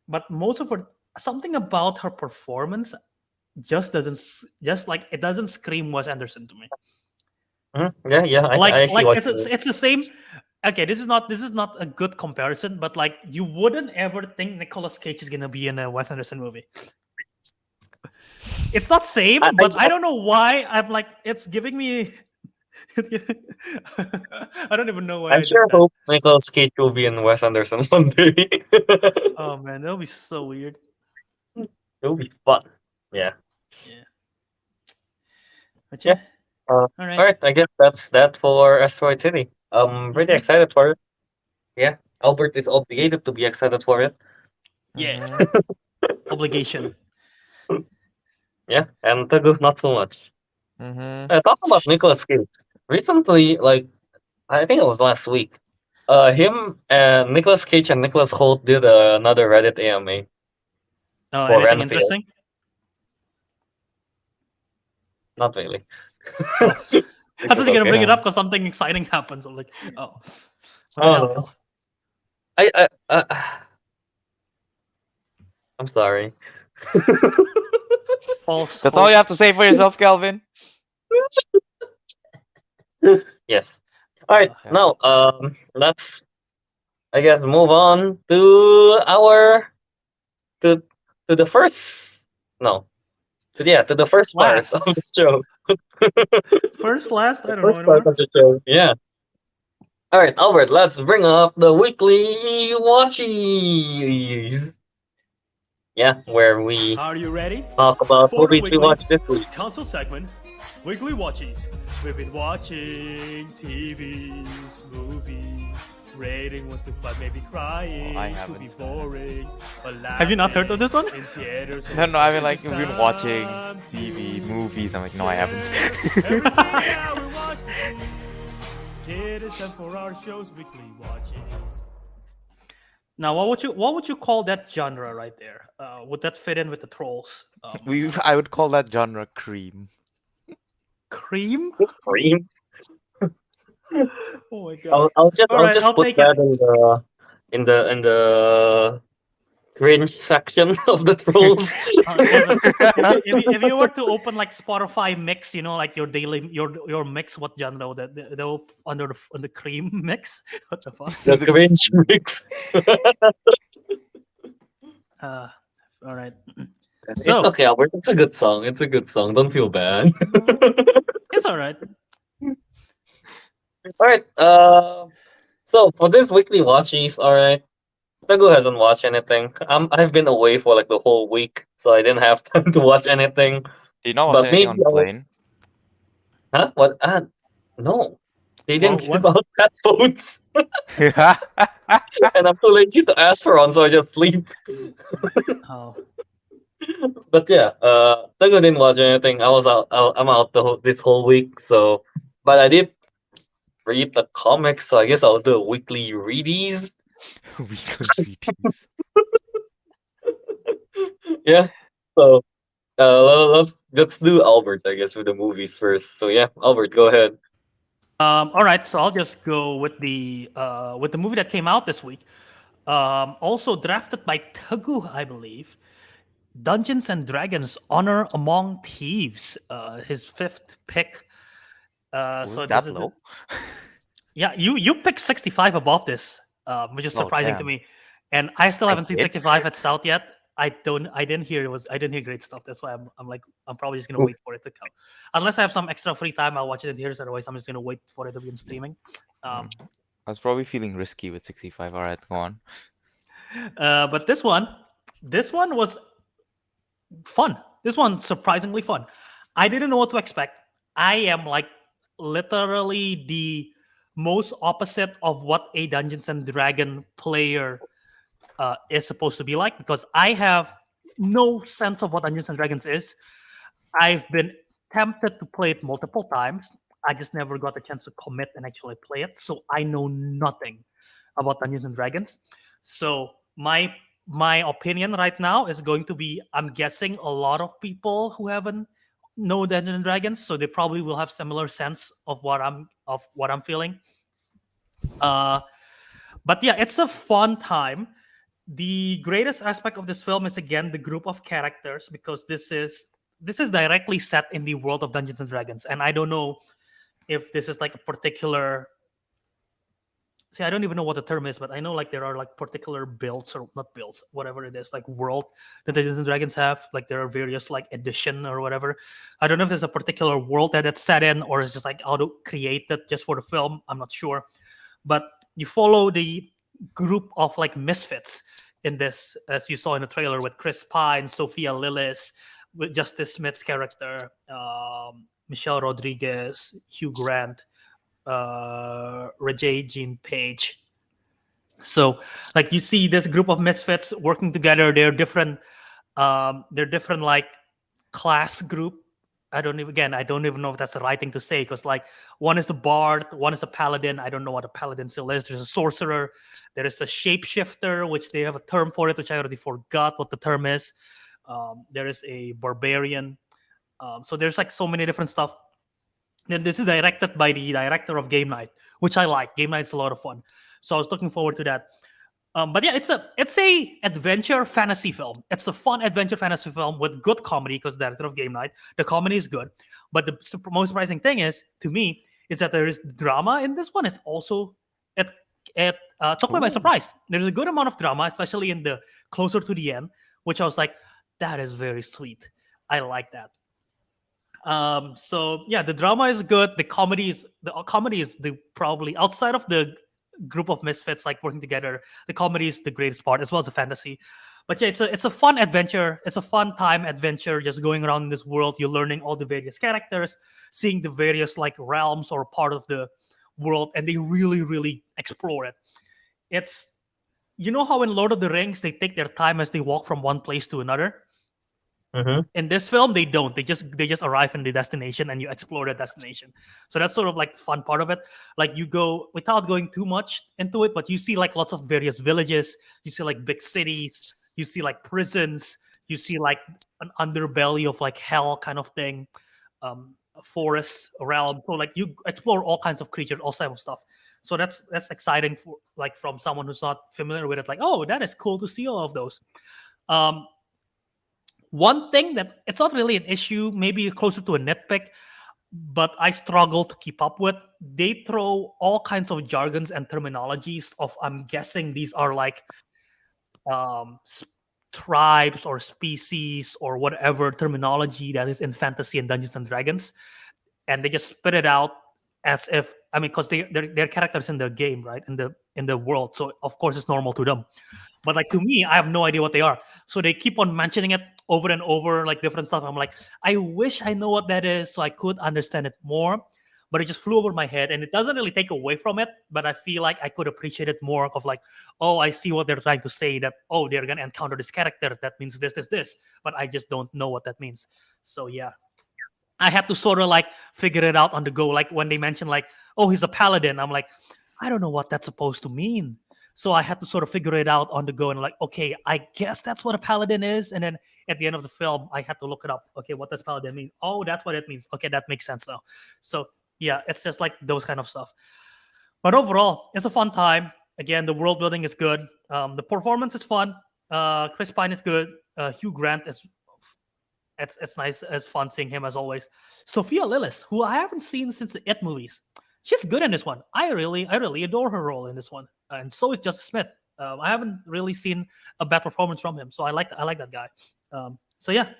but most of her something about her performance just just like it doesn't scream Wes Anderson to me. Yeah, yeah, I see Like what you mean. it's the same. Okay, this is not a good comparison, but like you wouldn't ever think Nicolas Cage is gonna be in a Wes Anderson movie. It's not I, same, I, but I don't know why. I'm like it's giving me. I don't even know why I I did sure that. hope Nicolas Cage will be in Wes Anderson one day. Oh man, that'll be so weird. It'll be fun. Yeah, Yeah. But yeah. yeah. All All right. right, I guess that's that for Asteroid City. I'm pretty Mhm. excited for it. Yeah, Albert is obligated to be excited for it. Yeah. Mm-hmm. Obligation. Yeah, and Teguh not so much. Mm-hmm. Talk about Nicolas Cage. Recently, like I think it was last week. Him and Nicolas Cage and Nicholas Holt did another Reddit AMA Oh, for anything Renfield. interesting? Not really. Oh, It I thought was you were gonna okay. bring it Yeah. up because something exciting happens. I'm like, oh, what the Oh hell, no, Phil? I'm sorry. False That's all hope. you have to say for yourself, Kelvin. Yes. All right. Yeah. Now, let's I guess move on to our to to the first no to the first part Last, of the show. first, last. The I don't know first part anymore. of the show. Yeah. All right, Albert. Let's bring up the weekly watchies. Yeah, where we Are you ready talk about for the movies we weekly watched this week. council segment? Weekly watchies. We've been watching TVs, movies, Rating 1 to 5, maybe crying. I Could be haven't. boring. But have you not heard of this one? In theaters. No, I mean like we've been watching TV, movies. I'm like, no, I haven't. It is time for our show's weekly watchings. Now, what would you call that genre right there? Would that fit in with the trolls? I would call that genre cream. Cream? Cream. Oh my god! I'll just I'll put take that it. in the cringe section of the trolls. If you were to open like Spotify mix, like your daily your mix, what genre would that they'll under the cream mix? What the fuck? The cringe mix. All right. It's So okay, Albert. It's a good song. It's a good song. Don't feel bad. it's all right. All right. So for this weekly watchies, all right. Teguh hasn't watched anything. I've been away for like the whole week, so I didn't have time to watch anything. Do you not watch But anything on maybe the I'll- plane? Huh? What? No, they didn't Well, give out headphones, and I'm too lazy to ask for one, so I just sleep. Oh. But yeah, Teguh didn't watch anything. I was out. I'm out this whole week. So, but I did read the comics, so I guess I'll do a weekly readies. Weekly readings. Yeah. So, let's do Albert, I guess, with the movies first. So yeah, Albert, go ahead. All right, so I'll just go with the movie that came out this week. Also drafted by Teguh, I believe. Dungeons and Dragons: Honor Among Thieves. His fifth pick. Was So it this that is low? yeah, you picked 65 above this, which is Oh, surprising to damn. me, and I still I haven't seen did? 65 at South yet. I didn't hear great stuff. That's why I'm probably just gonna Oof. wait for it to come. Unless I have some extra free time, I'll watch it in theaters. Otherwise, I'm just gonna wait for it to be in streaming. I was probably feeling risky with 65. All right, go on. But this one was fun. This one's surprisingly fun. I didn't know what to expect. I am like literally the most opposite of what a Dungeons and Dragon player is supposed to be like, because I have no sense of what Dungeons and Dragons is. I've been tempted to play it multiple times. I just never got the chance to commit and actually play it. So I know nothing about Dungeons and Dragons. So my opinion right now is going to be, I'm guessing a lot of people who haven't know Dungeons and Dragons, so they probably will have similar sense of what I'm feeling. But yeah, it's a fun time. The greatest aspect of this film is again the group of characters, because this is directly set in the world of Dungeons and Dragons, and I don't know if this is like a particular. See, I don't even know what the term is, but I know like there are like particular builds, or not builds, whatever it is, like world that Dungeons and Dragons have. Like there are various like edition or whatever. I don't know if there's a particular world that it's set in, or it's just like auto created just for the film. I'm not sure, but you follow the group of like misfits in this, as you saw in the trailer, with Chris Pine, Sophia Lillis, with Justice Smith's character, Michelle Rodriguez, Hugh Grant, Regé Jean Page. So like you see this group of misfits working together. They're different like class group. I don't even know if that's the right thing to say, because like one is a bard, one is a paladin. I don't know what a paladin still is. There's a sorcerer, there is a shapeshifter, which they have a term for it, which I already forgot what the term is. There is a barbarian. So there's like so many different stuff. Then this is directed by the director of Game Night, which I like. Game Night's a lot of fun, so I was looking forward to that. But yeah, it's a adventure fantasy film. It's a fun adventure fantasy film with good comedy, because the director of Game Night, the comedy is good. But the most surprising thing is, to me, is that there is drama in this one. It's also it took me by surprise. There's a good amount of drama, especially in the closer to the end, which I was like, that is very sweet. I like that. So yeah, the drama is good. The comedy is the probably, outside of the group of misfits like working together, the comedy is the greatest part, as well as the fantasy. But yeah, it's a fun adventure. It's a fun time adventure, just going around in this world. You're learning all the various characters, seeing the various like realms or part of the world, and they really, really explore it. it's, you know how in Lord of the Rings they take their time as they walk from one place to another. Mm-hmm. In this film, they don't. They just arrive in the destination and you explore the destination. So that's sort of like the fun part of it. Like you go without going too much into it, but you see like lots of various villages. You see like big cities. You see like prisons. You see like an underbelly of like hell kind of thing, a forest, a realm. So like you explore all kinds of creatures, all types of stuff. So that's exciting for like from someone who's not familiar with it. Like, oh, that is cool to see all of those. Um, One thing that it's not really an issue, maybe closer to a nitpick, but I struggle to keep up with. They throw all kinds of jargons and terminologies of, I'm guessing these are like um, s- tribes or species or whatever terminology that is in fantasy and Dungeons and Dragons, and they just spit it out as if, I mean, because they're characters in the game, right? In the world, so of course it's normal to them. But like to me, I have no idea what they are. So they keep on mentioning it over and over, like different stuff. I'm like, I wish I know what that is so I could understand it more. But it just flew over my head, and it doesn't really take away from it. But I feel like I could appreciate it more of like, oh, I see what they're trying to say. That, oh, they're gonna encounter this character that means this, but I just don't know what that means. So yeah, I had to sort of like figure it out on the go. Like when they mentioned like, oh, he's a paladin, I'm like, I don't know what that's supposed to mean. So I had to sort of figure it out on the go and like, okay, I guess that's what a paladin is. And then at the end of the film, I had to look it up. Okay, what does paladin mean? Oh, that's what it means. Okay, that makes sense now. So yeah, it's just like those kind of stuff. But overall, it's a fun time. Again, the world building is good. The performance is fun. Chris Pine is good. Hugh Grant is, it's nice, as fun seeing him as always. Sophia Lillis, who I haven't seen since the It movies, she's good in this one. I really adore her role in this one, and so is Justice Smith. I haven't really seen a bad performance from him, so I like that guy. So yeah,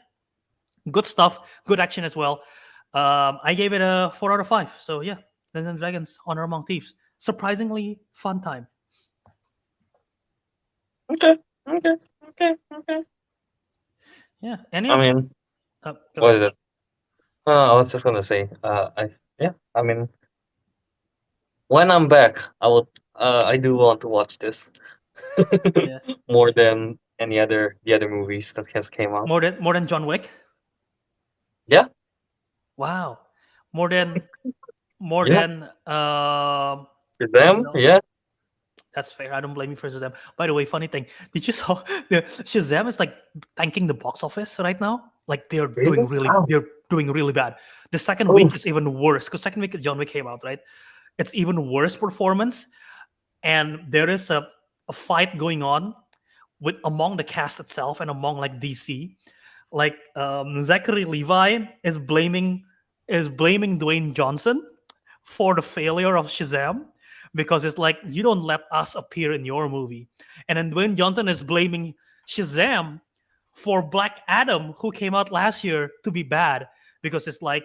good stuff, good action as well. I gave it a 4 out of 5. So yeah, Dungeons and Dragons: Honor Among Thieves, surprisingly fun time. Okay. Okay. Okay. Okay. Yeah, and I yeah, mean, go what ahead. is it? I was just gonna say. Yeah. I mean, when I'm back, I do want to watch this Yeah, more than the other movies that has came out. more than John Wick. Yeah. Wow, more than more Yeah. than For them. no, Yeah. that's fair. I don't blame you for Shazam. By the way, funny thing, did you saw the Shazam is like tanking the box office right now? Like Really? Wow. they're doing really bad. The second Oh. week is even worse because second week John Wick came out, right? It's even worse performance, and there is a fight going on with among the cast itself and among like DC. Like Zachary Levi is blaming Dwayne Johnson for the failure of Shazam because it's like you don't let us appear in your movie, and then Dwayne Johnson is blaming Shazam for Black Adam, who came out last year, to be bad because it's like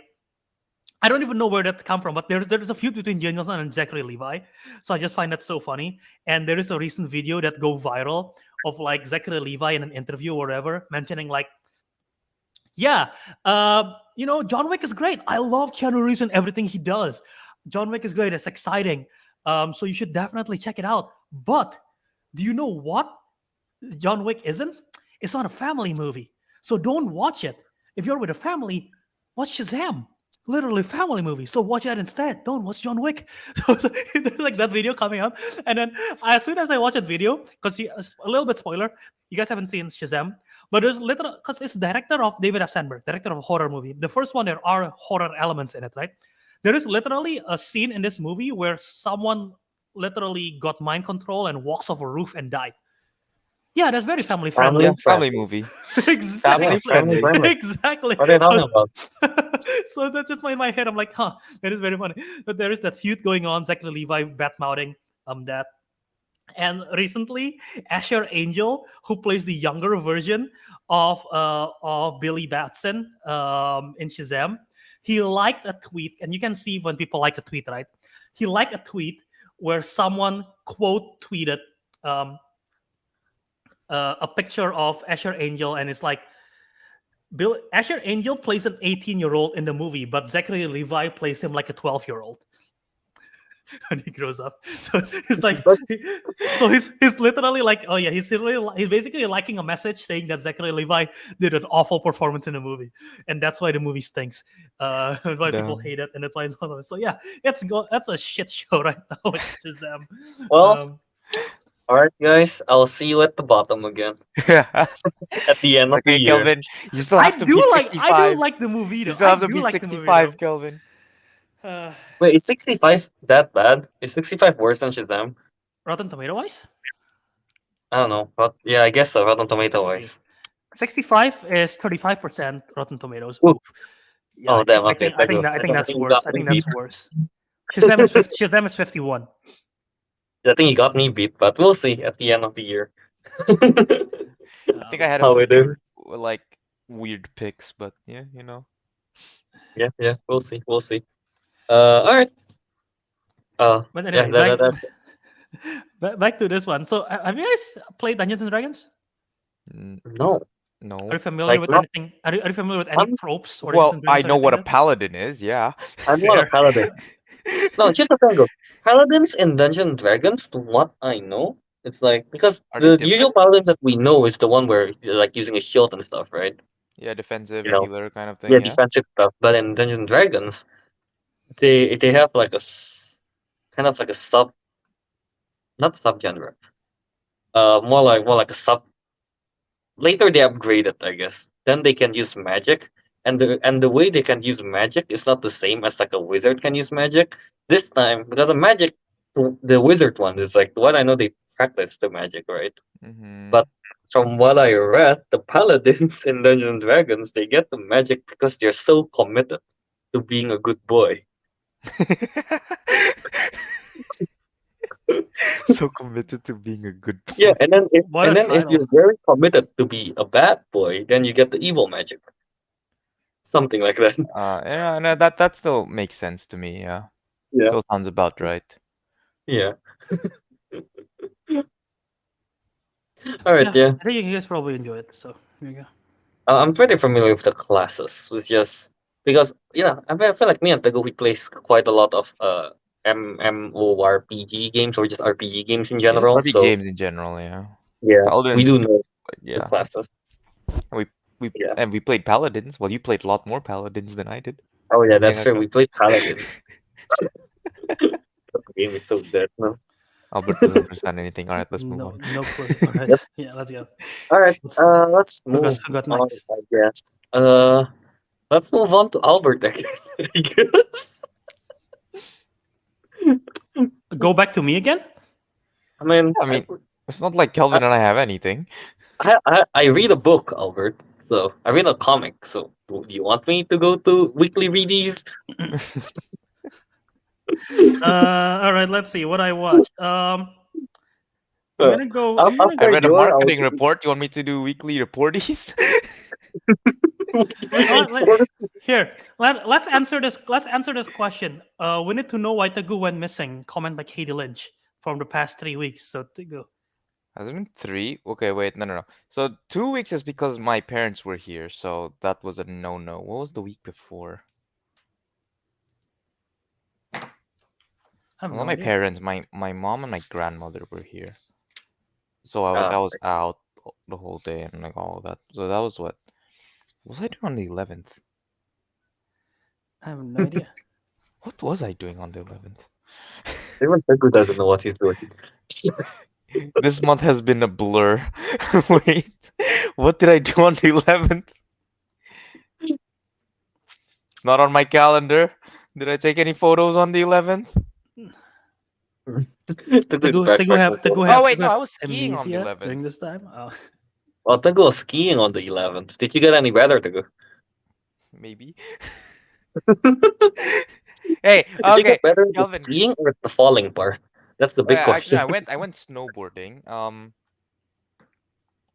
I don't even know where that come from, but there's a feud between Dwayne Johnson and Zachary Levi, so I just find that so funny. And there is a recent video that go viral of like Zachary Levi in an interview or whatever mentioning like, yeah, John Wick is great. I love Keanu Reeves and everything he does. John Wick is great. It's exciting. So you should definitely check it out. But do you know what John Wick isn't? It's not a family movie. So don't watch it. If you're with a family, watch Shazam. Literally family movie. So watch that instead. Don't watch John Wick. So there's like that video coming up. And then as soon as I watch that video, because a little bit spoiler, you guys haven't seen Shazam, but there's literal because it's director of David F. Sandberg, director of a horror movie. The first one, there are horror elements in it, right? There is literally a scene in this movie where someone literally got mind control and walks off a roof and died. Yeah, that's very family friendly. Yeah, Family family friendly. movie. Exactly. Yeah. Family Family friendly. friendly. Exactly. What are you talking about? So that's just in my head. I'm like, huh, that is very funny. But there is that feud going on, Zachary Levi bad mouthing that. And recently, Asher Angel, who plays the younger version of Billy Batson in Shazam, he liked a tweet, and you can see when people like a tweet, right? He liked a tweet where someone quote tweeted a picture of Asher Angel, and it's like Asher Angel plays an 18-year-old in the movie, but Zachary Levi plays him like a 12-year-old. when he grows up. So he's like, But- he's literally like, oh yeah, he's basically liking a message saying that Zachary Levi did an awful performance in the movie, and that's why the movie stinks. And why people Damn. hate it, and that's why. So yeah, that's a shit show right now. With Shazam. Well, all right, guys. I'll see you at the bottom again at the end of the Okay, year. Kelvin, you still I have to do beat like 65. the movie though. You still have I to do beat like the movie 65, though. Kelvin. Wait, is 65 that bad? Is 65 worse than Shazam? Rotten Tomato wise, I don't know. But yeah, I guess so. Rotten Tomato Let's see. wise. 65 is 35% Rotten Tomatoes. Ooh. Oof. Yeah, Oh, damn. Okay, I think that's you worse. got I me think beat. that's worse. Shazam is 51. I think you got me beat, but we'll see at the end of the year. I think I had a How we do. few like weird picks, but yeah, you know. Yeah, we'll see. We'll see. All right. But Yeah, anyway, that's back to this one. So, have you guys played Dungeons and Dragons? N- no. No. Are you familiar with not. anything? Are you familiar with any I'm- tropes or Well, Dungeons and I Dragons or know what a anything like paladin is, yeah. I'm that? not a Fair. paladin. No, here's the thing though. Paladins in Dungeons and Dragons, from what I know, it's like because Are they the different? usual paladins that we know is the one where you're like using a shield and stuff, right? Yeah, defensive You know, healer kind of thing, yeah, yeah. defensive stuff. But in Dungeons and Dragons, they have like kind of like a not subgenre. More like a sub. Later they upgrade it, I guess. Then they can use magic, and the way they can use magic is not the same as like a wizard can use magic. This time, because of magic, the wizard one is like what I know they practice the magic, right? Mm-hmm. But from what I read, the paladins in Dungeons and Dragons they get the magic because they're so committed to being a good boy. So committed to being a good boy. Yeah, and then What a if title. you're very committed to be a bad boy, then you get the evil magic. Something like that. Yeah, no, that still makes sense to me, yeah. Yeah. Still sounds about right. Yeah. All right, yeah. I think you guys probably enjoy it. So here you go. I'm pretty familiar with the classes, with just because I feel like me and Teguh we play quite a lot of MMORPG games or just RPG games in Yeah, just general. RPG So games in general, yeah. yeah, we Paladins, do know but the yeah. classes. Yeah. And we played paladins. Well, you played a lot more paladins than I did. Oh yeah, that's Yeah, true. go. We played paladins. The game is so dead now. Albert doesn't understand anything. All right, let's move No, on. no clue. All right. Yep. Yeah, let's go. All right, let's Who move got on. next? I guess. Let's move on to Albert. I guess. Go back to me again. I mean, I mean, it's not like Kelvin and I have anything. I read a book, Albert. So I read a comic. So do you want me to go to weekly readies? All right. Let's see what I watched. I'm gonna go. I'll I read a start marketing report. You want me to do weekly reporties? Here, let's answer this. Let's answer this question. We need to know why Teguh went missing. Comment by Katie Lynch from the past 3 weeks. So Teguh. Has it been 3? Okay, wait, no. So 2 weeks is because my parents were here, so that was a no-no. What was the week before? Well, my parents, my mom and my grandmother were here. So I was out the whole day and like all of that. So that was what was I doing on the 11th? I have no idea. What was I doing on the 11th? Even Teguh doesn't know what he's doing. This month has been a blur. Wait, what did I do on the 11th? It's not on my calendar. Did I take any photos on the 11th? Teguh have Oh wait, no, I was skiing on the amnesia 11th. during this time. Oh. Well, Teguh was skiing on the 11th. Did you get any better, Teguh? Maybe. Hey, Did you okay, get better at the Kelvin. skiing or at the falling part? That's the big question. Actually, I went snowboarding.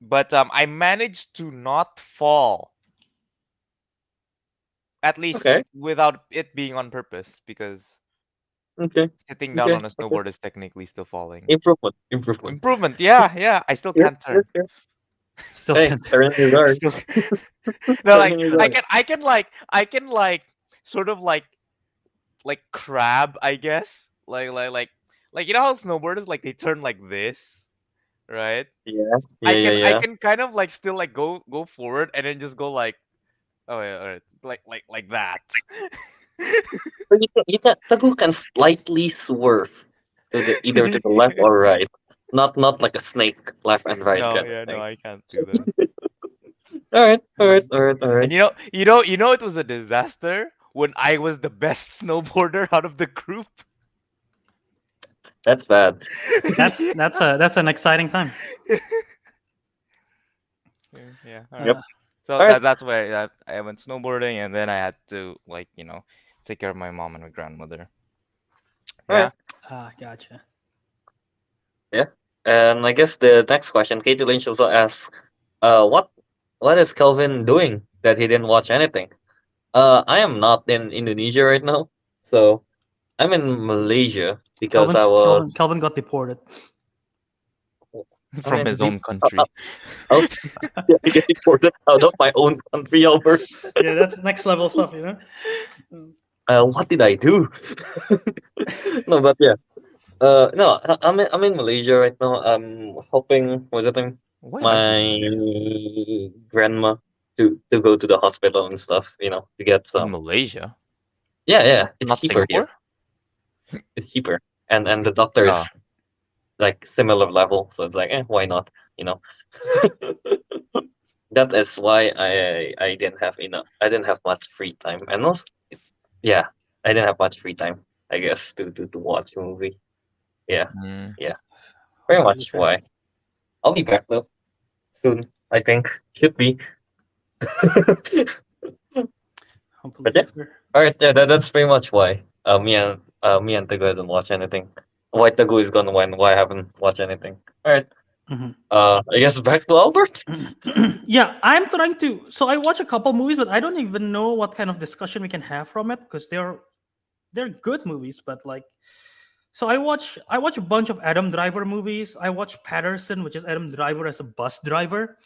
But I managed to not fall. At least Okay. without it being on purpose, because Okay. sitting down Okay, on a snowboard is technically still falling. Improvement. Improvement, yeah. I still can't turn. Still Hey, can't. turn in your guard. No, like Turn in your guard. I can like sort of like crab, I guess. like like like like you know how snowboarders like they turn like this, right? Yeah, yeah, I yeah, can I yeah. can kind of like still like go forward and then just go like, oh yeah, all right, like that. But Teguh can slightly swerve to the either to the left or right, not like a snake, left and right No, kind of yeah, no, thing. I can't do that. All right, all right, all right, all right. And it was a disaster when I was the best snowboarder out of the group. That's bad. That's an exciting time. Yeah, all right. Yep. Uh, So All right. that's where I went snowboarding, and then I had to like take care of my mom and my grandmother. All right. Yeah. Gotcha. Yeah. And I guess the next question, Katie Lynch also asks, what is Kelvin doing that he didn't watch anything? I am not in Indonesia right now, so I'm in Malaysia because I was. Kelvin got deported. I From mean, his own country. out, I get deported out of my own country, Albert. Yeah, that's next level stuff, you know. What did I do? No, but yeah. No, I'm in Malaysia right now. I'm helping visiting Why are you in my Malaysia? grandma to go to the hospital and stuff. To get In some. Malaysia, Yeah, yeah, it's not cheaper here. Singapore. It's cheaper, and the doctor Oh, is like similar level, so it's like, why not? You know. That is why I didn't have enough. I didn't have much free time, and also, yeah, I didn't have much free time. I guess to watch a movie. Yeah, mm. yeah, very Completely much fair. why. I'll be back though soon. I think should be. But yeah, Completely fair. all right. Yeah, that's pretty much why. Me and Teguh hasn't watched anything. Why Teguh is gone? Why I haven't watched anything? All right. Mhm. I guess back to Albert. Yeah, I'm trying to. So I watch a couple movies, but I don't even know what kind of discussion we can have from it because they're good movies, but like. So I watch a bunch of Adam Driver movies. I watch Patterson, which is Adam Driver as a bus driver.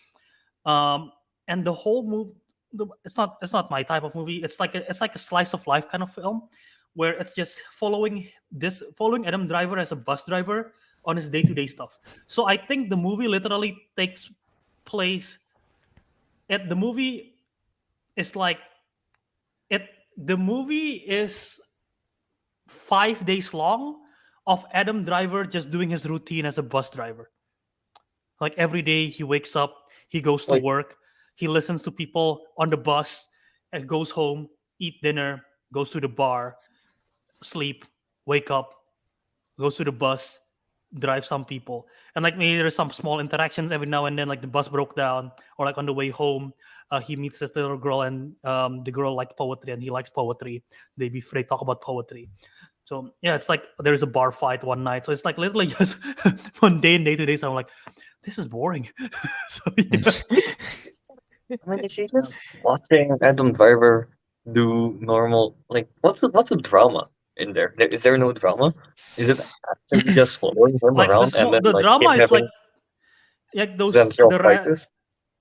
Um, and the whole movie, it's not my type of movie. It's like a slice of life kind of film, where it's just following Adam Driver as a bus driver on his day to day stuff. So I think the movie literally takes place. The movie is like it. The movie is 5 days long of Adam Driver just doing his routine as a bus driver. Like every day he wakes up, he goes to Wait, work, he listens to people on the bus, and goes home, eat dinner, goes to the bar, sleep, wake up, goes to the bus, drive some people. And like maybe there's some small interactions every now and then, like the bus broke down, or like on the way home, he meets this little girl, and the girl likes poetry and he likes poetry. They talk about poetry. So yeah, it's like there's a bar fight one night. So it's like literally just one day to day. So I'm like, this is boring. So yeah. I mean, if you're Um, just watching Adam Driver do normal, like, what's the drama in there? Is there no drama? Is it actually just following him like the around and small then the like drama him is having like those central fighters?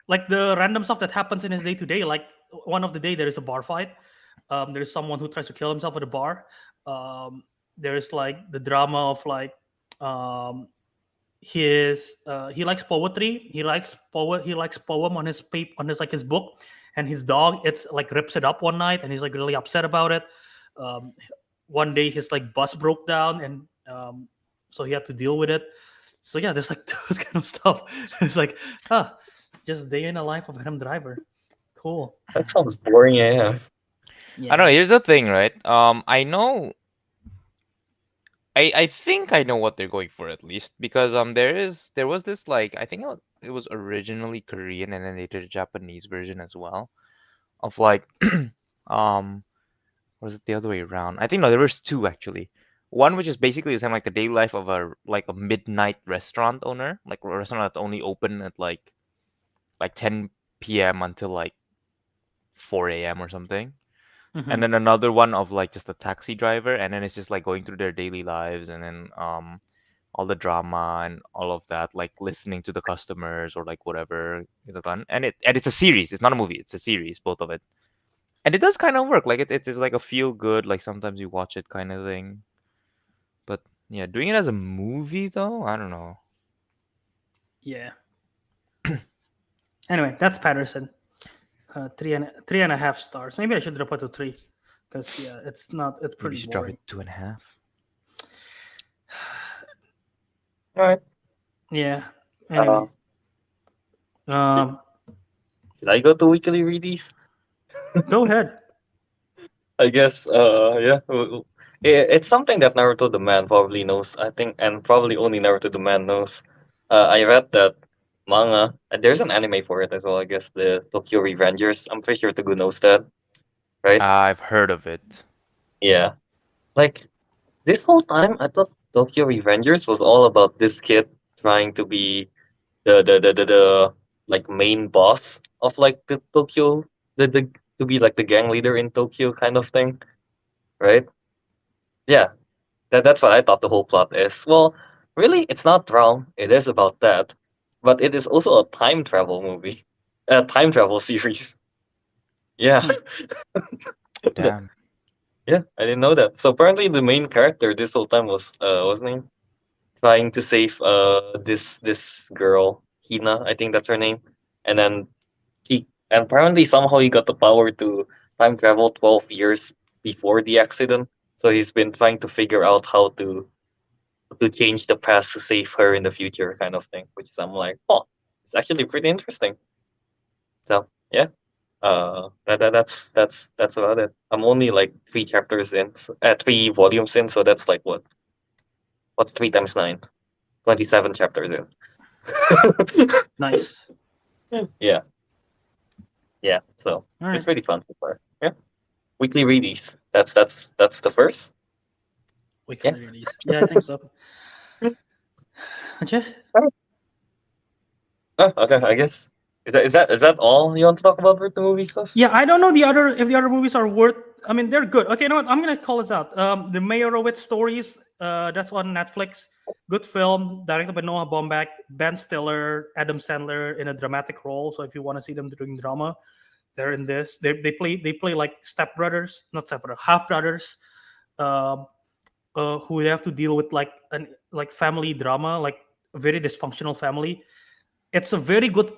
like the random stuff that happens in his day to day. Like one of the day there is a bar fight. There's someone who tries to kill himself at a bar. Um, there's like the drama of like um, he likes poetry. He likes poem on his paper on his like his book, and his dog it's like rips it up one night, and he's like really upset about it. Um, One day his like bus broke down, and so he had to deal with it. So yeah, there's like those kind of stuff. It's like, just day in the life of Adam Driver. Cool. That sounds boring AF. I don't know. Yeah. Here's the thing, right? I know. I think I know what they're going for at least because there was this like I think it was originally Korean and then they did a Japanese version as well of like um or was it the other way around? I think no, there was two actually. One which is basically the same like the daily life of a midnight restaurant owner, like a restaurant that's only open at like 10 p.m. until like 4 a.m. or something. And Mhm. then another one of like just a taxi driver, and then it's just like going through their daily lives, and then all the drama and all of that, like listening to the customers or like whatever is done. And it's a series. It's not a movie. It's a series, both of it. And it does kind of work. Like it is like a feel good. Like sometimes you watch it kind of thing. Yeah, doing it as a movie though, I don't know. Yeah. Anyway, that's Patterson. 3.5 stars. Maybe I should drop it to 3, because yeah, it's not. It's Maybe you pretty should drop boring. it 2.5. All right. Yeah. Uh, Anyway, um, should I go to weekly readies? go ahead. I guess. Yeah. It's something that Naruto the man probably knows. I think, and probably only Naruto the man knows. I read that manga, and there's an anime for it as well. I guess the Tokyo Revengers. I'm pretty sure Teguh knows that, right? I've heard of it. Yeah. Like this whole time, I thought Tokyo Revengers was all about this kid trying to be the like main boss of like the Tokyo, the to be like the gang leader in Tokyo kind of thing, right? Yeah, that's what I thought the whole plot is. Well, really, it's not wrong. It is about that, but it is also a time travel movie, a time travel series. Yeah, Damn. yeah, I didn't know that. So apparently, the main character this whole time was what's his name? Trying to save this girl, Hina, I think that's her name, and then and apparently somehow he got the power to time travel 12 years before the accident. So he's been trying to figure out how to change the past to save her in the future, kind of thing. Which is I'm like, oh, it's actually pretty interesting. So yeah, that's about it. I'm only like 3 chapters in, 3 volumes in, so that's like what's 3 times 9? 27 chapters in. Nice. Yeah, yeah. So All it's right. pretty fun so far. Yeah, weekly readies. That's the first. Yeah. Weekly release. Yeah, I think so. Okay. Oh, okay, I guess. Is that all you want to talk about with the movie stuff? Yeah, I don't know the other if the other movies are worth. I mean, they're good. Okay, you know what? I'm gonna call this out. The Meyerowitz stories. That's on Netflix. Good film, directed by Noah Baumbach, Ben Stiller, Adam Sandler in a dramatic role. So if you want to see them doing drama, they're in this. They play like stepbrothers, not stepbrothers, half brothers, um, who have to deal with like family drama, like a very dysfunctional family. It's a very good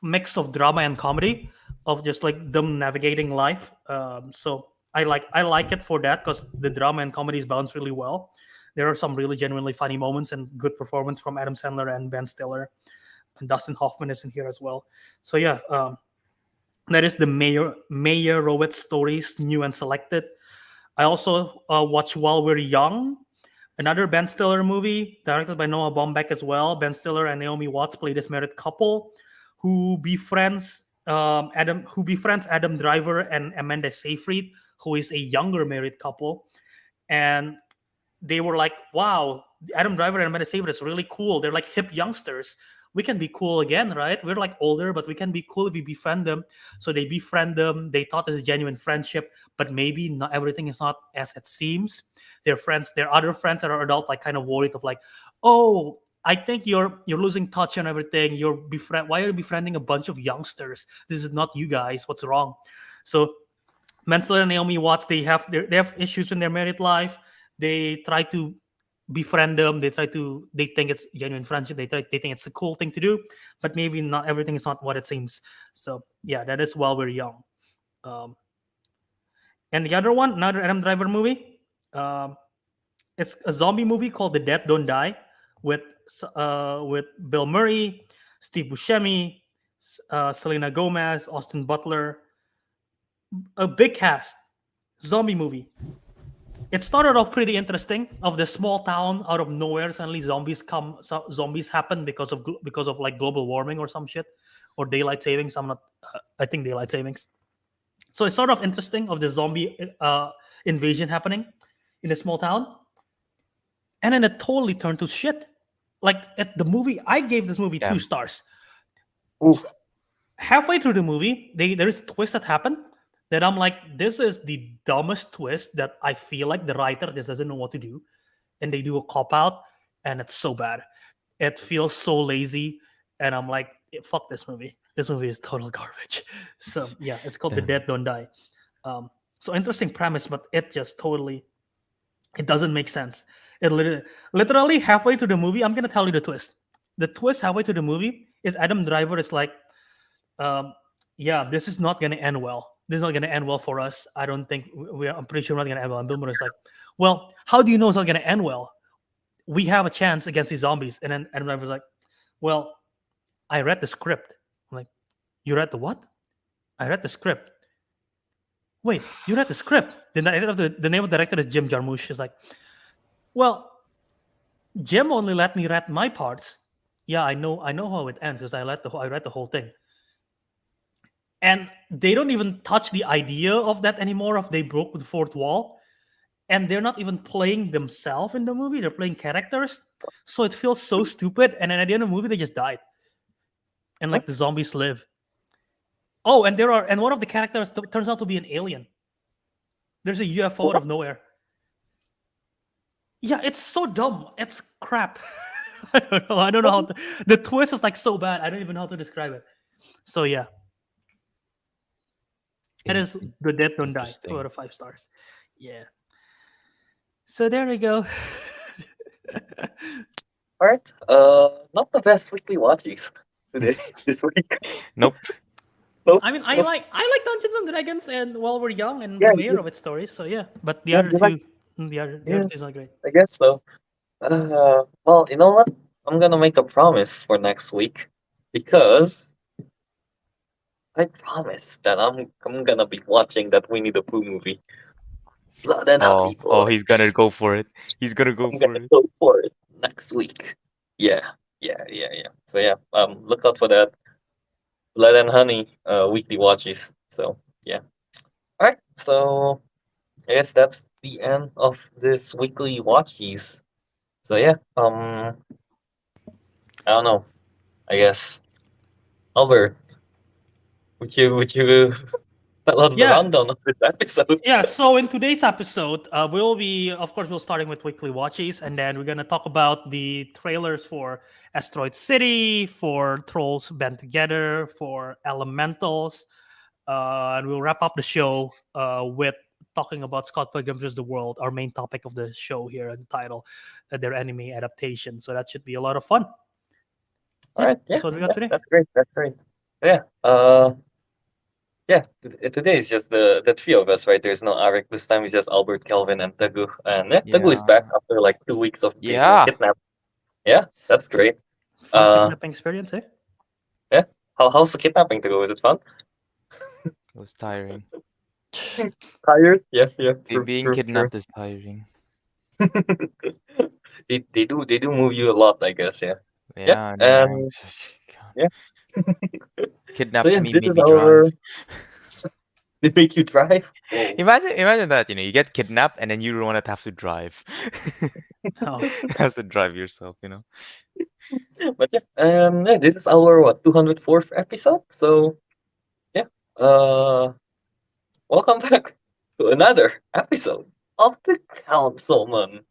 mix of drama and comedy, of just like them navigating life. So I like it for that, because the drama and comedies bounce really well. There are some really genuinely funny moments and good performance from Adam Sandler and Ben Stiller, and Dustin Hoffman is in here as well. So yeah, that is the Meyerowitz stories, new and selected. I also watch While We're Young, another Ben Stiller movie directed by Noah Baumbach as well. Ben Stiller and Naomi Watts play this married couple who befriends Adam Driver and Amanda Seyfried, who is a younger married couple. And they were like, wow, Adam Driver and Amanda Seyfried is really cool. They're like hip youngsters. We can be cool again, right? We're like older, but we can be cool if we befriend them. So they befriend them. They thought it's a genuine friendship, but maybe not everything is not as it seems. Their other friends that are adult, like kind of worried of like, oh, I think you're losing touch on everything. Why are you befriending a bunch of youngsters? This is not you guys. What's wrong? So Mansell and Naomi Watts, they have issues in their married life. They try to befriend them. They think it's genuine friendship. They think it's a cool thing to do, but maybe not everything is not what it seems. So yeah, that is While We're Young. Um, and the other one, another Adam Driver movie. Um, it's a zombie movie called The Dead Don't Die, with with Bill Murray, Steve Buscemi, Selena Gomez, Austin Butler. A big cast. Zombie movie. It started off pretty interesting. Of the small town out of nowhere, suddenly zombies happen because of like global warming or some shit, or daylight savings. I think daylight savings. So it's sort of interesting of the zombie invasion happening in a small town, and then it totally turned to shit. Like at the movie, I gave this movie two Damn. stars. Oof. Halfway through the movie, there's a twist that happened that I'm like, this is the dumbest twist that I feel like the writer just doesn't know what to do, and they do a cop out, and it's so bad. It feels so lazy, and I'm like, fuck this movie. This movie is total garbage. So yeah, it's called The Damn. Dead Don't Die. So interesting premise, but it just totally it doesn't make sense. It literally halfway to the movie, I'm gonna tell you the twist. The twist halfway to the movie is Adam Driver is like, um, yeah, this is not gonna end well. This is not gonna end well for us. I don't think I'm pretty sure we're not gonna end well. And Bill Murray's like, well, how do you know it's not gonna end well? We have a chance against these zombies. And then Adam Driver's like, well, I read the script. I'm like, you read the what? I read the script. Wait, you read the script? The name of the director is Jim Jarmusch. He's like, well, Jim only let me read my parts. Yeah, I know how it ends because I read the whole thing. And they don't even touch the idea of that anymore. Of they broke the fourth wall, and they're not even playing themselves in the movie. They're playing characters, so it feels so stupid. And then at the end of the movie, they just died, and like the zombies live. Oh, and one of the characters turns out to be an alien. There's a UFO out of nowhere. Yeah, it's so dumb. It's crap. I don't know. I don't know how the twist is like so bad. I don't even know how to describe it. So yeah, it is The Dead Don't Die. 2 out of 5 stars. Yeah. So there we go. All right. Not the best weekly watches today this week. Nope. I mean, I like Dungeons and Dragons, and While We're Young, and Yeah, aware of its stories. So yeah, but the Yeah, other you two, like- the other Yeah. two is not great. I guess so. Well, you know what? I'm gonna make a promise for next week because I promise that I'm gonna be watching that Winnie the Pooh movie. Blood and Happy Oh, he's gonna Boys. go for it. He's gonna go I'm for gonna it. go for it next week. Yeah. So yeah, look out for that Blood and Honey weekly watches. So yeah. All right. So I guess that's the end of this weekly watches. So yeah, I don't know. I guess Albert, would you tell us the Yeah. rundown of this episode? Yeah, so in today's episode, we'll starting with weekly watches, and then we're gonna talk about the trailers for Asteroid City, for Trolls Band Together, for Elementals, and we'll wrap up the show with talking about Scott Pilgrim vs. the World, our main topic of the show here, and the title, their anime adaptation. So that should be a lot of fun. All right, yeah, That's what we got today. That's great. Yeah, yeah. Today is just the three of us, right? There's no Ariq this time. It's just Albert, Kelvin, and Teguh. And yeah, Teguh is back after like 2 weeks of being Yeah. kidnapped. Yeah, that's great. Fun kidnapping experience, eh? Yeah. How's the kidnapping, Teguh? Is it fun? It was tiring. Tired? Yeah. Being kidnapped is tiring. They do move you a lot, I guess. Yeah. Yeah. And yeah. Kidnapped So yeah, me, this made is me our. drive. They make you drive. Whoa. Imagine that, you get kidnapped and then you don't have to drive. Oh. You have to drive yourself, But yeah, this is our 204th episode. So yeah, welcome back to another episode of the Councilmen.